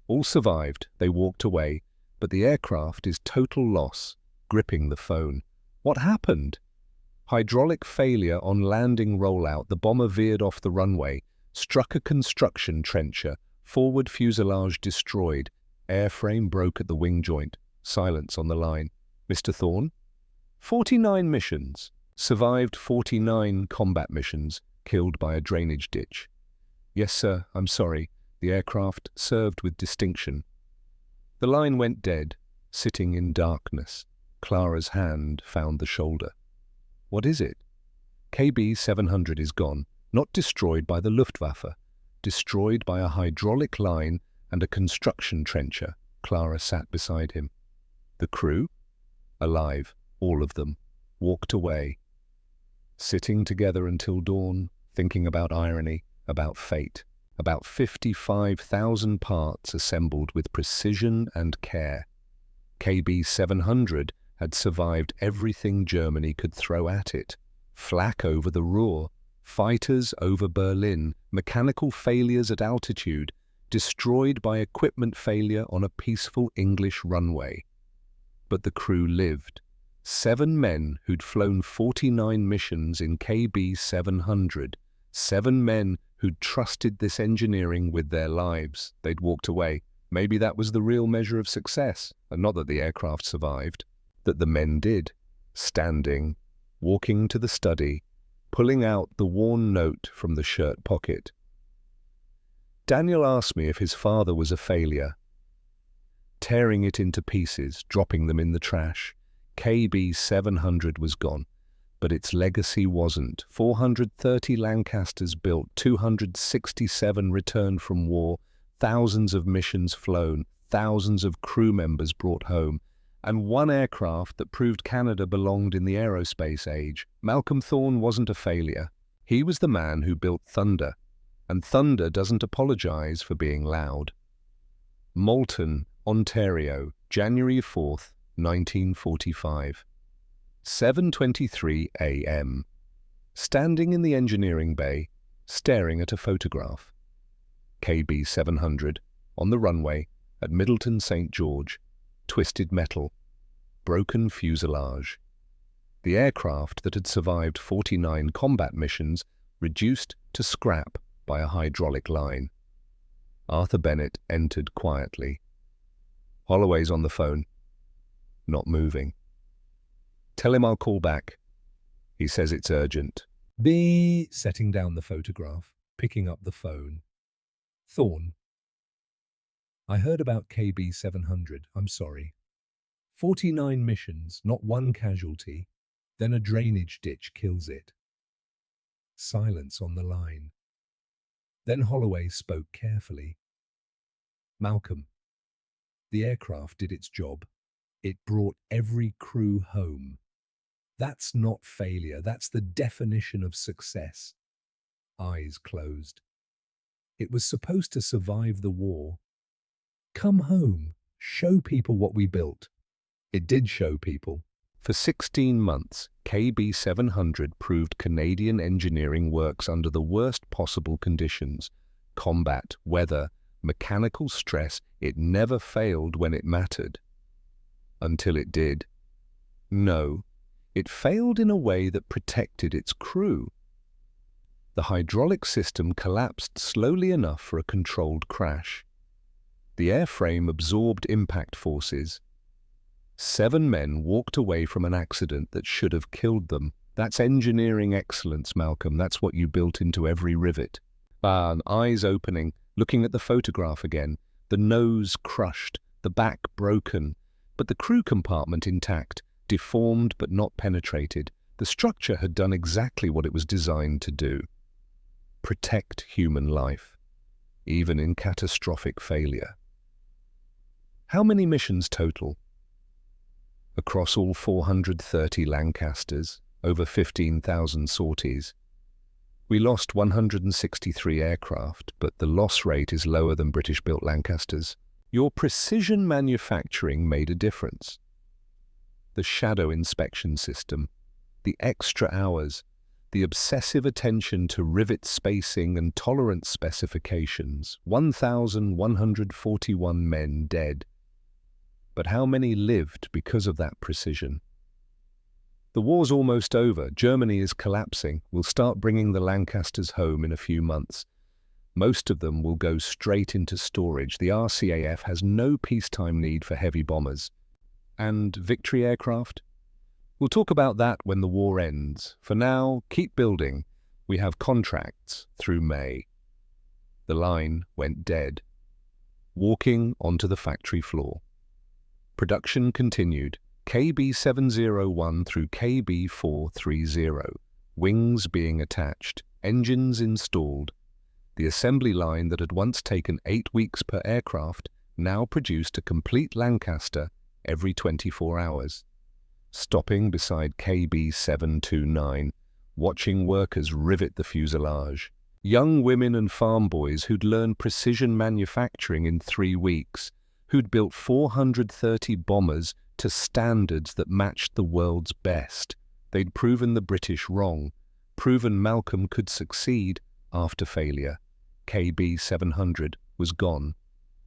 All survived. They walked away. But the aircraft is total loss." Gripping the phone. "What happened?" "Hydraulic failure on landing rollout. The bomber veered off the runway, struck a construction trencher, forward fuselage destroyed, airframe broke at the wing joint." Silence on the line. "Mr. Thorne?" 49 missions. Survived 49 combat missions, killed by a drainage ditch." "Yes, sir, I'm sorry. The aircraft served with distinction." The line went dead, sitting in darkness. Clara's hand found the shoulder. "What is it?" "KB-700 is gone, not destroyed by the Luftwaffe, destroyed by a hydraulic line and a construction trencher." Clara sat beside him. "The crew?" "Alive, all of them. Walked away." Sitting together until dawn, thinking about irony, about fate, about 55,000 parts assembled with precision and care. KB-700 had survived everything Germany could throw at it. Flak over the Ruhr, fighters over Berlin, mechanical failures at altitude, destroyed by equipment failure on a peaceful English runway. But the crew lived. 7 men who'd flown 49 missions in KB-700. 7 men who'd trusted this engineering with their lives. They'd walked away. Maybe that was the real measure of success, and not that the aircraft survived. That the men did. Standing, walking to the study, pulling out the worn note from the shirt pocket. "Daniel asked me if his father was a failure." Tearing it into pieces, dropping them in the trash. KB-700 was gone, but its legacy wasn't. 430 Lancasters built, 267 returned from war, thousands of missions flown, thousands of crew members brought home, and 1 aircraft that proved Canada belonged in the aerospace age. Malcolm Thorne wasn't a failure. He was the man who built thunder, and thunder doesn't apologize for being loud. Moulton, Ontario, January 4th, 1945. 7:23 a.m. Standing in the engineering bay, staring at a photograph. KB-700, on the runway, at Middleton St. George, twisted metal, broken fuselage. The aircraft that had survived 49 combat missions reduced to scrap by a hydraulic line. Arthur Bennett entered quietly. Holloway's on the phone. Not moving. "Tell him I'll call back. He says it's urgent." B. Setting down the photograph, picking up the phone. "Thorne, I heard about KB-700. I'm sorry. 49 missions, not 1 casualty. Then a drainage ditch kills it." Silence on the line. Then Holloway spoke carefully. "Malcolm, the aircraft did its job. It brought every crew home. That's not failure. That's the definition of success." Eyes closed. "It was supposed to survive the war. Come home, show people what we built." It did show people. For 16 months, KB-700 proved Canadian engineering works under the worst possible conditions. Combat, weather, mechanical stress. It never failed when it mattered. Until it did. No, it failed in a way that protected its crew. The hydraulic system collapsed slowly enough for a controlled crash. The airframe absorbed impact forces. 7 men walked away from an accident that should have killed them. That's engineering excellence, Malcolm. That's what you built into every rivet. Eyes opening, looking at the photograph again, the nose crushed, the back broken, but the crew compartment intact, deformed but not penetrated. The structure had done exactly what it was designed to do: protect human life, even in catastrophic failure. How many missions total? Across all 430 Lancasters, over 15,000 sorties. We lost 163 aircraft, but the loss rate is lower than British-built Lancasters. Your precision manufacturing made a difference. The shadow inspection system, the extra hours, the obsessive attention to rivet spacing and tolerance specifications, 1,141 men dead. But how many lived because of that precision? The war's almost over. Germany is collapsing. We'll start bringing the Lancasters home in a few months. Most of them will go straight into storage. The RCAF has no peacetime need for heavy bombers. And victory aircraft? We'll talk about that when the war ends. For now, keep building. We have contracts through May. The line went dead. Walking onto the factory floor. Production continued. KB701 through KB430. Wings being attached. Engines installed. The assembly line that had once taken 8 weeks per aircraft now produced a complete Lancaster every 24 hours. Stopping beside KB729, watching workers rivet the fuselage. Young women and farm boys who'd learned precision manufacturing in 3 weeks, who'd built 430 bombers to standards that matched the world's best. They'd proven the British wrong, proven Malcolm could succeed after failure. KB700 was gone,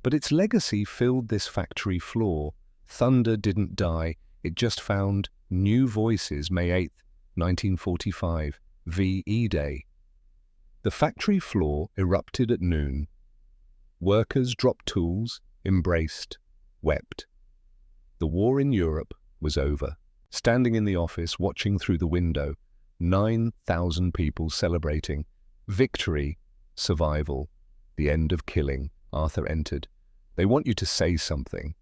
but its legacy filled this factory floor. Thunder didn't die, it just found new voices. May 8, 1945, VE Day. The factory floor erupted at noon. Workers dropped tools, embraced, wept. The war in Europe was over. Standing in the office, watching through the window, 9,000 people celebrating. Victory, survival, the end of killing. Arthur entered. They want you to say something.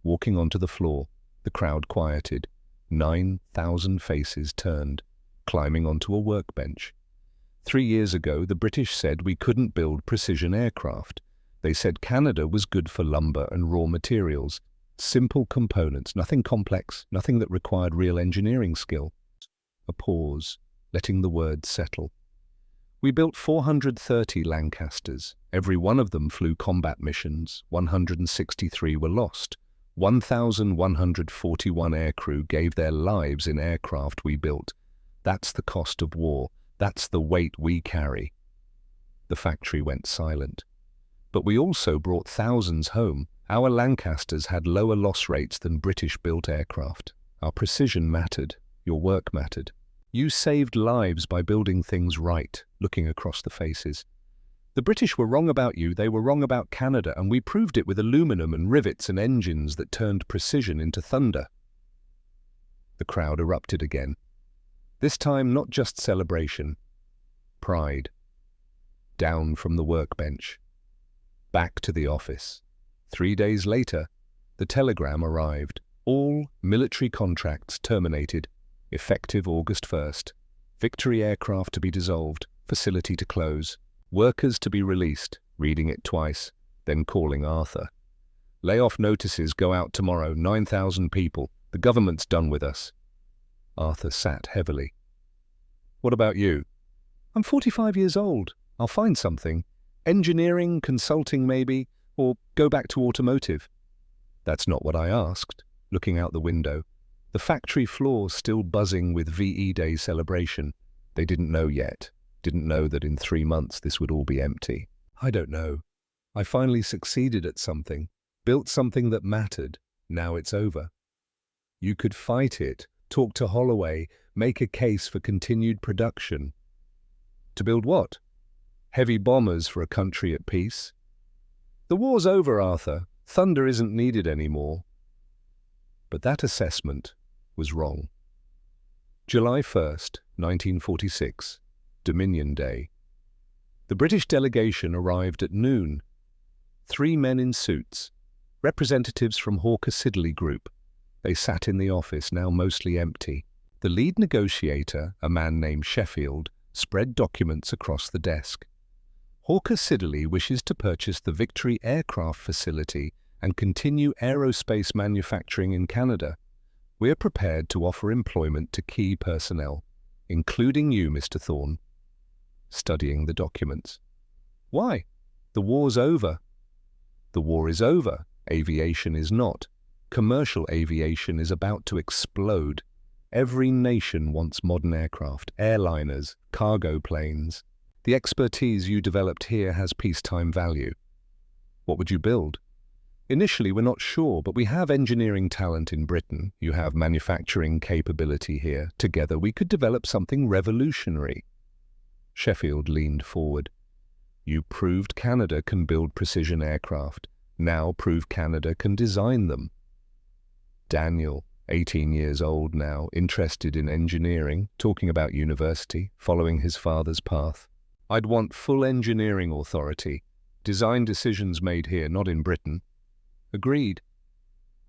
Walking onto the floor, the crowd quieted. 9,000 faces turned, climbing onto a workbench. 3 years ago, the British said we couldn't build precision aircraft. They said Canada was good for lumber and raw materials. Simple components, nothing complex, nothing that required real engineering skill. A pause, letting the words settle. We built 430 Lancasters. Every one of them flew combat missions. 163 were lost. 1,141 aircrew gave their lives in aircraft we built. That's the cost of war. That's the weight we carry. The factory went silent. But we also brought thousands home. Our Lancasters had lower loss rates than British-built aircraft. Our precision mattered. Your work mattered. You saved lives by building things right, looking across the faces. The British were wrong about you, they were wrong about Canada, and we proved it with aluminum and rivets and engines that turned precision into thunder. The crowd erupted again. This time not just celebration, pride. Down from the workbench. Back to the office. 3 days later, the telegram arrived. All military contracts terminated, effective August 1st. Victory aircraft to be dissolved, facility to close. Workers to be released, reading it twice, then calling Arthur. Layoff notices go out tomorrow, 9,000 people. The government's done with us. Arthur sat heavily. What about you? I'm 45 years old. I'll find something. Engineering, consulting maybe, or go back to automotive. That's not what I asked, looking out the window. The factory floor still buzzing with VE Day celebration. They didn't know yet. Didn't know that in 3 months this would all be empty. I don't know. I finally succeeded at something, built something that mattered. Now it's over. You could fight it, talk to Holloway, make a case for continued production. To build what? Heavy bombers for a country at peace? The war's over, Arthur. Thunder isn't needed anymore. But that assessment was wrong. July 1st, 1946. Dominion Day. The British delegation arrived at noon. 3 men in suits, representatives from Hawker Siddeley Group. They sat in the office, now mostly empty. The lead negotiator, a man named Sheffield, spread documents across the desk. Hawker Siddeley wishes to purchase the Victory aircraft facility and continue aerospace manufacturing in Canada. We are prepared to offer employment to key personnel, including you, Mr. Thorne. Studying the documents. Why? The war's over. The war is over. Aviation is not. Commercial aviation is about to explode. Every nation wants modern aircraft, airliners, cargo planes. The expertise you developed here has peacetime value. What would you build? Initially, we're not sure, but we have engineering talent in Britain. You have manufacturing capability here. Together, we could develop something revolutionary. Sheffield leaned forward. You proved Canada can build precision aircraft. Now prove Canada can design them. Daniel, 18 years old now, interested in engineering, talking about university, following his father's path. I'd want full engineering authority. Design decisions made here, not in Britain. Agreed.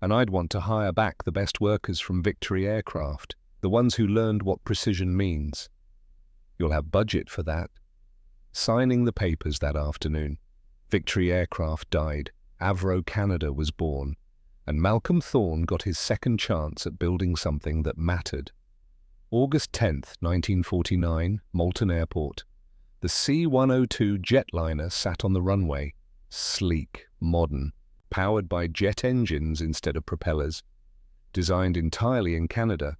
And I'd want to hire back the best workers from Victory Aircraft, the ones who learned what precision means. You'll have budget for that. Signing the papers that afternoon. Victory Aircraft died. Avro Canada was born. And Malcolm Thorne got his second chance at building something that mattered. August 10th, 1949, Moulton Airport. The C-102 jetliner sat on the runway, sleek, modern, powered by jet engines instead of propellers, designed entirely in Canada,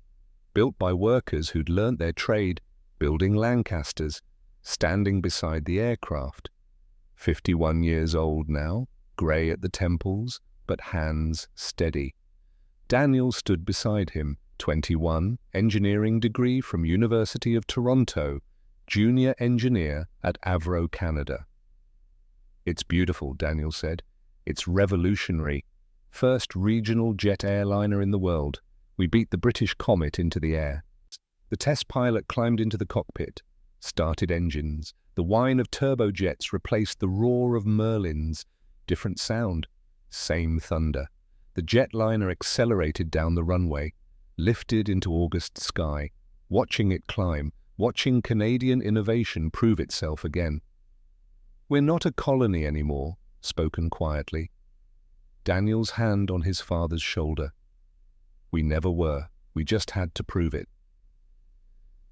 built by workers who'd learnt their trade, building Lancasters, standing beside the aircraft. 51 years old now, grey at the temples, but hands steady. Daniel stood beside him, 21, engineering degree from University of Toronto, junior engineer at Avro Canada. It's beautiful, Daniel said. It's revolutionary. First regional jet airliner in the world. We beat the British Comet into the air. The test pilot climbed into the cockpit, started engines. The whine of turbojets replaced the roar of Merlins. Different sound. Same thunder. The jetliner accelerated down the runway, lifted into August sky, watching it climb, watching Canadian innovation prove itself again. We're not a colony anymore, spoken quietly. Daniel's hand on his father's shoulder. We never were. We just had to prove it.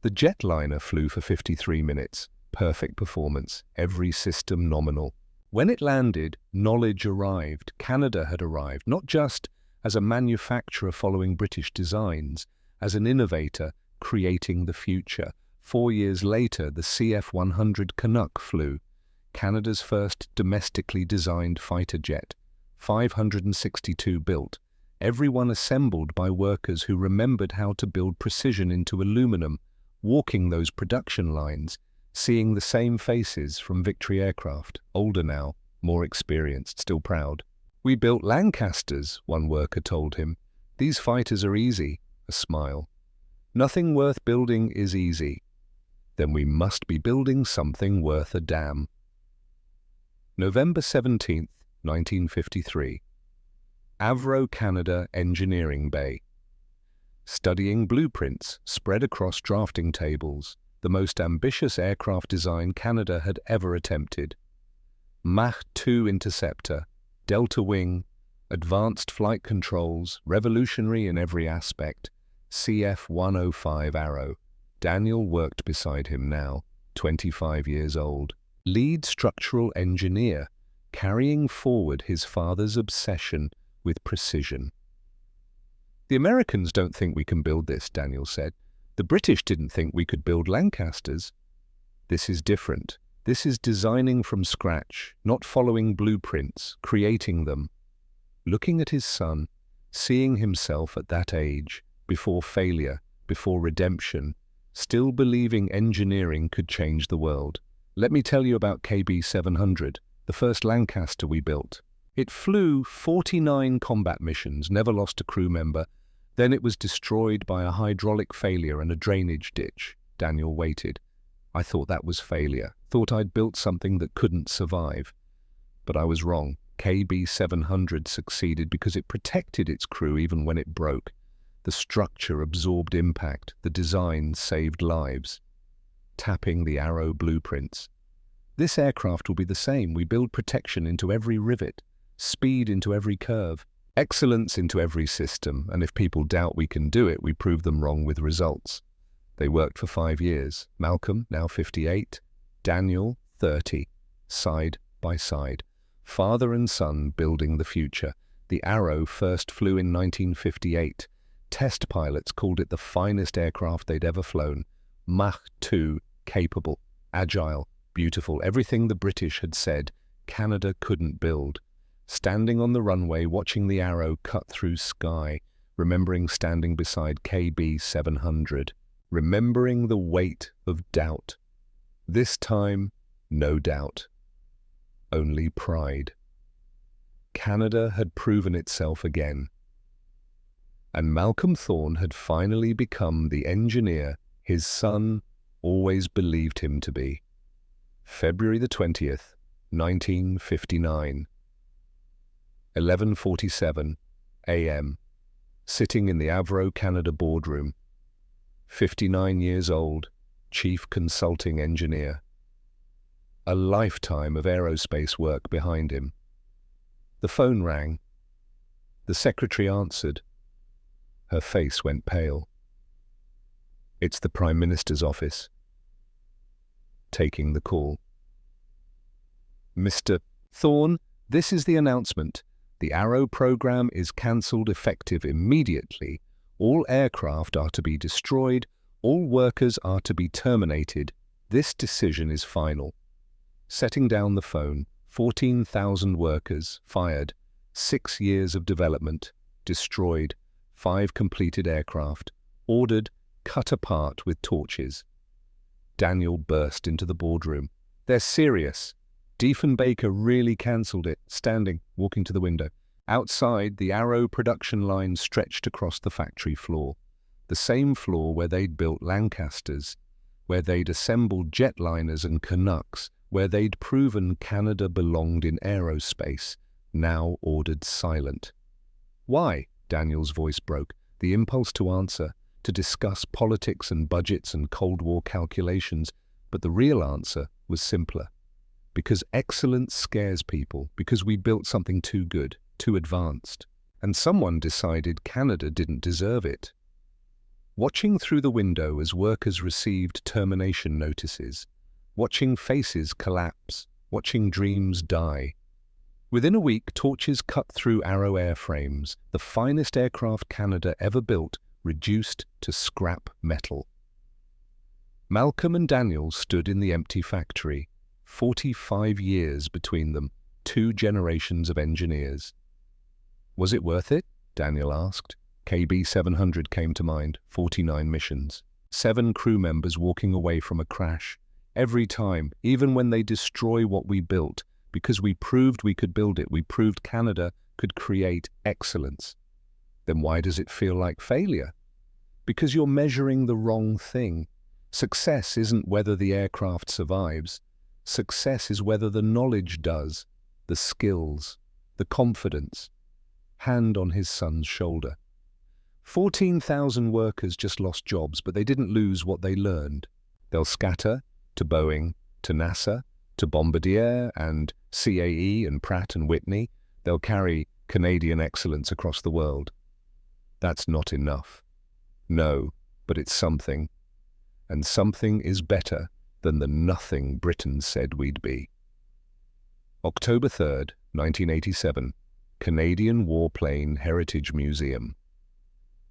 The jetliner flew for 53 minutes. Perfect performance. Every system nominal. When it landed, knowledge arrived. Canada had arrived, not just as a manufacturer following British designs, as an innovator creating the future. 4 years later, the CF-100 Canuck flew, Canada's first domestically designed fighter jet, 562 built, everyone assembled by workers who remembered how to build precision into aluminum, walking those production lines, seeing the same faces from Victory Aircraft, older now, more experienced, still proud. We built Lancasters, one worker told him. These fighters are easy, a smile. Nothing worth building is easy. Then we must be building something worth a damn. November 17th, 1953. Avro Canada Engineering Bay. Studying blueprints spread across drafting tables, the most ambitious aircraft design Canada had ever attempted. Mach 2 interceptor, delta wing, advanced flight controls, revolutionary in every aspect, CF-105 Arrow. Daniel worked beside him now, 25 years old, lead structural engineer, carrying forward his father's obsession with precision. The Americans don't think we can build this, Daniel said. The British didn't think we could build Lancasters. This is different. This is designing from scratch, not following blueprints, creating them. Looking at his son, seeing himself at that age, before failure, before redemption, still believing engineering could change the world. Let me tell you about KB-700, the first Lancaster we built. It flew 49 combat missions, never lost a crew member. Then it was destroyed by a hydraulic failure and a drainage ditch. Daniel waited. I thought that was failure. Thought I'd built something that couldn't survive. But I was wrong. KB-700 succeeded because it protected its crew even when it broke. The structure absorbed impact, the design saved lives. Tapping the Arrow blueprints. This aircraft will be the same. We build protection into every rivet, speed into every curve, excellence into every system, and if people doubt we can do it, we prove them wrong with results. They worked for 5 years. Malcolm, now 58, Daniel, 30, side by side. Father and son building the future. The Arrow first flew in 1958. Test pilots called it the finest aircraft they'd ever flown. Mach 2 capable, agile, beautiful, everything the British had said Canada couldn't build. Standing on the runway, watching the Arrow cut through sky, remembering standing beside KB-700, remembering the weight of doubt. This time, no doubt. Only pride. Canada had proven itself again. And Malcolm Thorne had finally become the engineer his son always believed him to be. February the 20th, 1959. 11:47 a.m. Sitting in the Avro Canada boardroom. 59 years old, chief consulting engineer. A lifetime of aerospace work behind him. The phone rang. The secretary answered. Her face went pale. It's the Prime Minister's office. Taking the call. Mr. Thorne, this is the announcement. The Arrow program is cancelled effective immediately. All aircraft are to be destroyed. All workers are to be terminated. This decision is final. Setting down the phone, 14,000 workers fired, 6 years of development, destroyed, 5 completed aircraft, ordered, cut apart with torches. Daniel burst into the boardroom. They're serious. Diefenbaker really cancelled it, standing, walking to the window. Outside, the Arrow production line stretched across the factory floor. The same floor where they'd built Lancasters, where they'd assembled jetliners and Canucks, where they'd proven Canada belonged in aerospace, now ordered silent. Why? Daniel's voice broke. The impulse to answer, to discuss politics and budgets and Cold War calculations, but the real answer was simpler. Because excellence scares people, because we built something too good, too advanced, and someone decided Canada didn't deserve it. Watching through the window as workers received termination notices, watching faces collapse, watching dreams die. Within a week, torches cut through Arrow airframes, the finest aircraft Canada ever built, reduced to scrap metal. Malcolm and Daniel stood in the empty factory, 45 years between them, 2 generations of engineers. Was it worth it? Daniel asked. KB-700 came to mind, 49 missions, 7 crew members walking away from a crash. Every time, even when they destroy what we built, because we proved we could build it, we proved Canada could create excellence. Then why does it feel like failure? Because you're measuring the wrong thing. Success isn't whether the aircraft survives. Success is whether the knowledge does, the skills, the confidence. Hand on his son's shoulder. 14,000 workers just lost jobs, but they didn't lose what they learned. They'll scatter to Boeing, to NASA, to Bombardier and CAE and Pratt and Whitney. They'll carry Canadian excellence across the world. That's not enough. No, but it's something. And something is better than the nothing Britain said we'd be. October 3rd, 1987, Canadian Warplane Heritage Museum.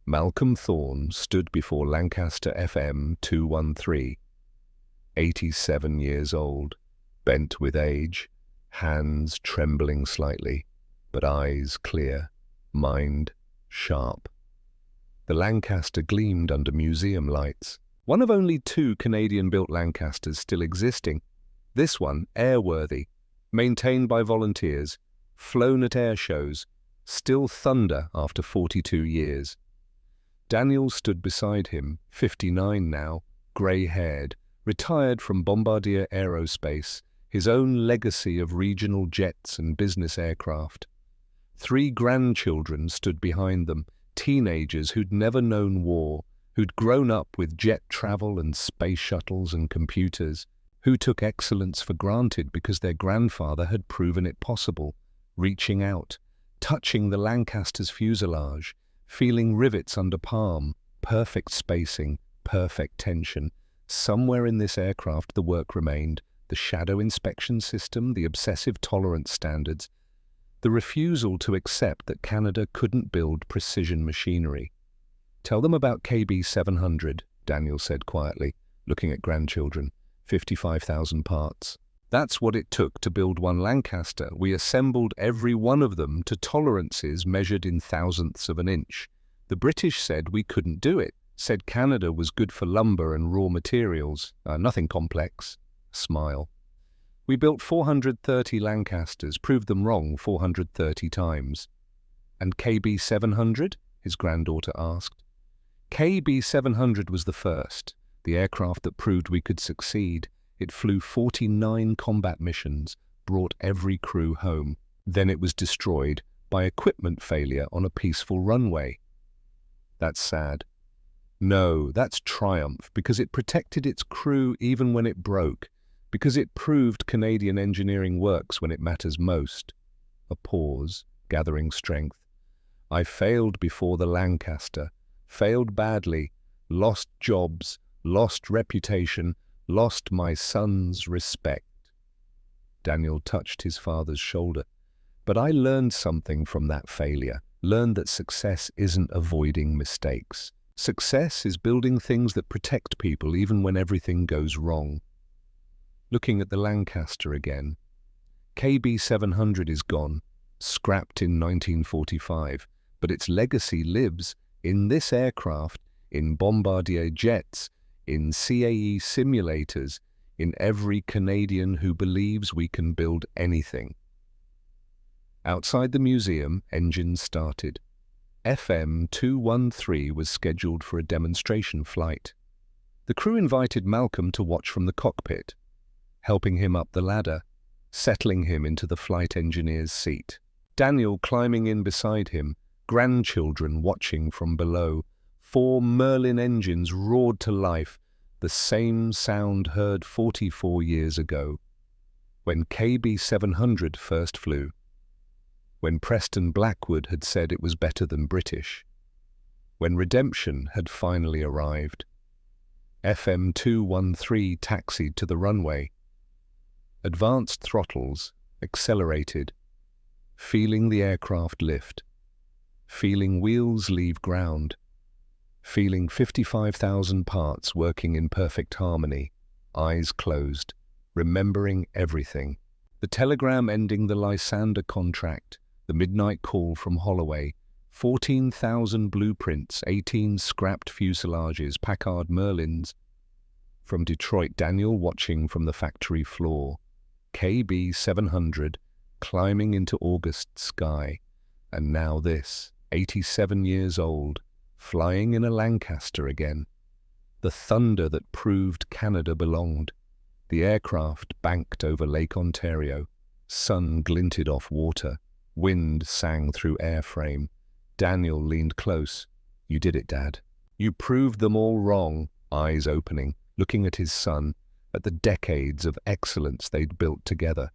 Malcolm Thorne stood before Lancaster FM 213, 87 years old, bent with age, hands trembling slightly, but eyes clear, mind sharp. The Lancaster gleamed under museum lights, one of only 2 Canadian-built Lancasters still existing. This one, airworthy, maintained by volunteers, flown at air shows, still thunder after 42 years. Daniel stood beside him, 59 now, grey-haired, retired from Bombardier Aerospace, his own legacy of regional jets and business aircraft. 3 grandchildren stood behind them, teenagers who'd never known war, who'd grown up with jet travel and space shuttles and computers, who took excellence for granted because their grandfather had proven it possible, reaching out, touching the Lancaster's fuselage, feeling rivets under palm, perfect spacing, perfect tension. Somewhere in this aircraft the work remained, the shadow inspection system, the obsessive tolerance standards, the refusal to accept that Canada couldn't build precision machinery. "Tell them about KB700, Daniel said quietly, looking at grandchildren. 55,000 parts. That's what it took to build one Lancaster. We assembled every one of them to tolerances measured in thousandths of an inch. The British said we couldn't do it, said Canada was good for lumber and raw materials. Nothing complex." Smile. "We built 430 Lancasters, proved them wrong 430 times. "And KB700? His granddaughter asked. "KB700 was the first, the aircraft that proved we could succeed. It flew 49 combat missions, brought every crew home. Then it was destroyed by equipment failure on a peaceful runway." "That's sad." "No, that's triumph, because it protected its crew even when it broke, because it proved Canadian engineering works when it matters most." A pause, gathering strength. "I failed before the Lancaster, failed badly, lost jobs, lost reputation, lost my son's respect." Daniel touched his father's shoulder. "But I learned something from that failure, learned that success isn't avoiding mistakes. Success is building things that protect people even when everything goes wrong." Looking at the Lancaster again. "KB700 is gone, scrapped in 1945, but its legacy lives in this aircraft, in Bombardier jets, in CAE simulators, in every Canadian who believes we can build anything." Outside the museum, engines started. FM 213 was scheduled for a demonstration flight. The crew invited Malcolm to watch from the cockpit, helping him up the ladder, settling him into the flight engineer's seat. Daniel climbing in beside him, grandchildren watching from below. 4 Merlin engines roared to life, the same sound heard 44 years ago, when KB700 first flew, when Preston Blackwood had said it was better than British, when redemption had finally arrived. FM 213 taxied to the runway. Advanced throttles, accelerated, feeling the aircraft lift, feeling wheels leave ground, feeling 55,000 parts working in perfect harmony, eyes closed, remembering everything. The telegram ending the Lysander contract, the midnight call from Holloway, 14,000 blueprints, 18 scrapped fuselages, Packard Merlins. From Detroit, Daniel watching from the factory floor. KB700 climbing into August sky. And now this, 87 years old, flying in a Lancaster again. The thunder that proved Canada belonged. The aircraft banked over Lake Ontario. Sun glinted off water. Wind sang through airframe. Daniel leaned close. "You did it, Dad. You proved them all wrong," eyes opening, looking at his son, at the decades of excellence they'd built together.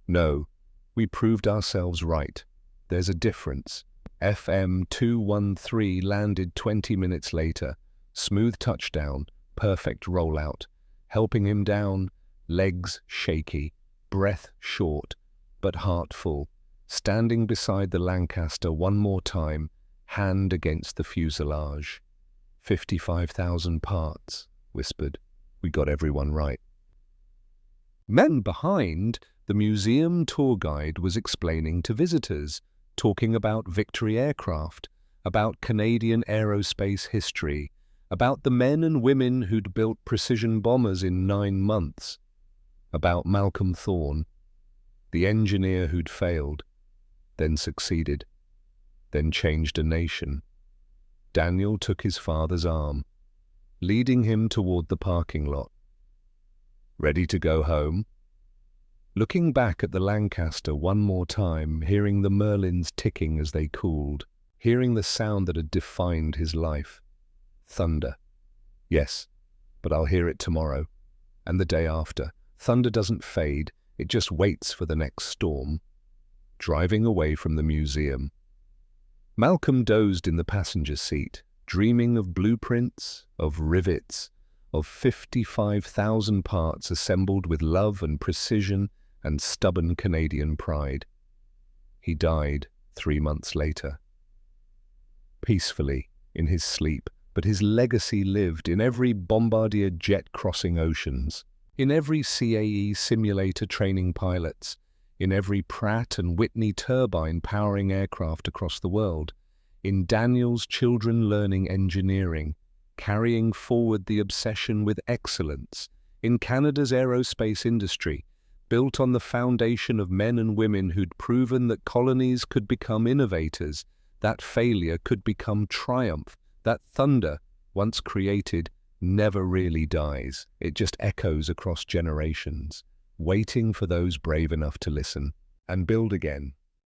"No, we proved ourselves right. There's a difference." FM 213 landed 20 minutes later. Smooth touchdown, perfect rollout. Helping him down, legs shaky, breath short, but heart full. Standing beside the Lancaster one more time, hand against the fuselage. 55,000 parts, whispered. "We got everyone right." Men behind, the museum tour guide was explaining to visitors, talking about Victory aircraft, about Canadian aerospace history, about the men and women who'd built precision bombers in 9 months, about Malcolm Thorne, the engineer who'd failed, then succeeded, then changed a nation. Daniel took his father's arm, leading him toward the parking lot. Ready to go home? Looking back at the Lancaster one more time, hearing the Merlins ticking as they cooled, hearing the sound that had defined his life. Thunder. Yes, but I'll hear it tomorrow, and the day after. Thunder doesn't fade, it just waits for the next storm. Driving away from the museum. Malcolm dozed in the passenger seat, dreaming of blueprints, of rivets, of 55,000 parts assembled with love and precision and stubborn Canadian pride. He died 3 months later. Peacefully, in his sleep, but his legacy lived in every Bombardier jet crossing oceans, in every CAE simulator training pilots, in every Pratt and Whitney turbine powering aircraft across the world, in Daniel's children learning engineering, carrying forward the obsession with excellence, in Canada's aerospace industry, built on the foundation of men and women who'd proven that colonies could become innovators, that failure could become triumph, that thunder, once created, never really dies. It just echoes across generations, waiting for those brave enough to listen and build again.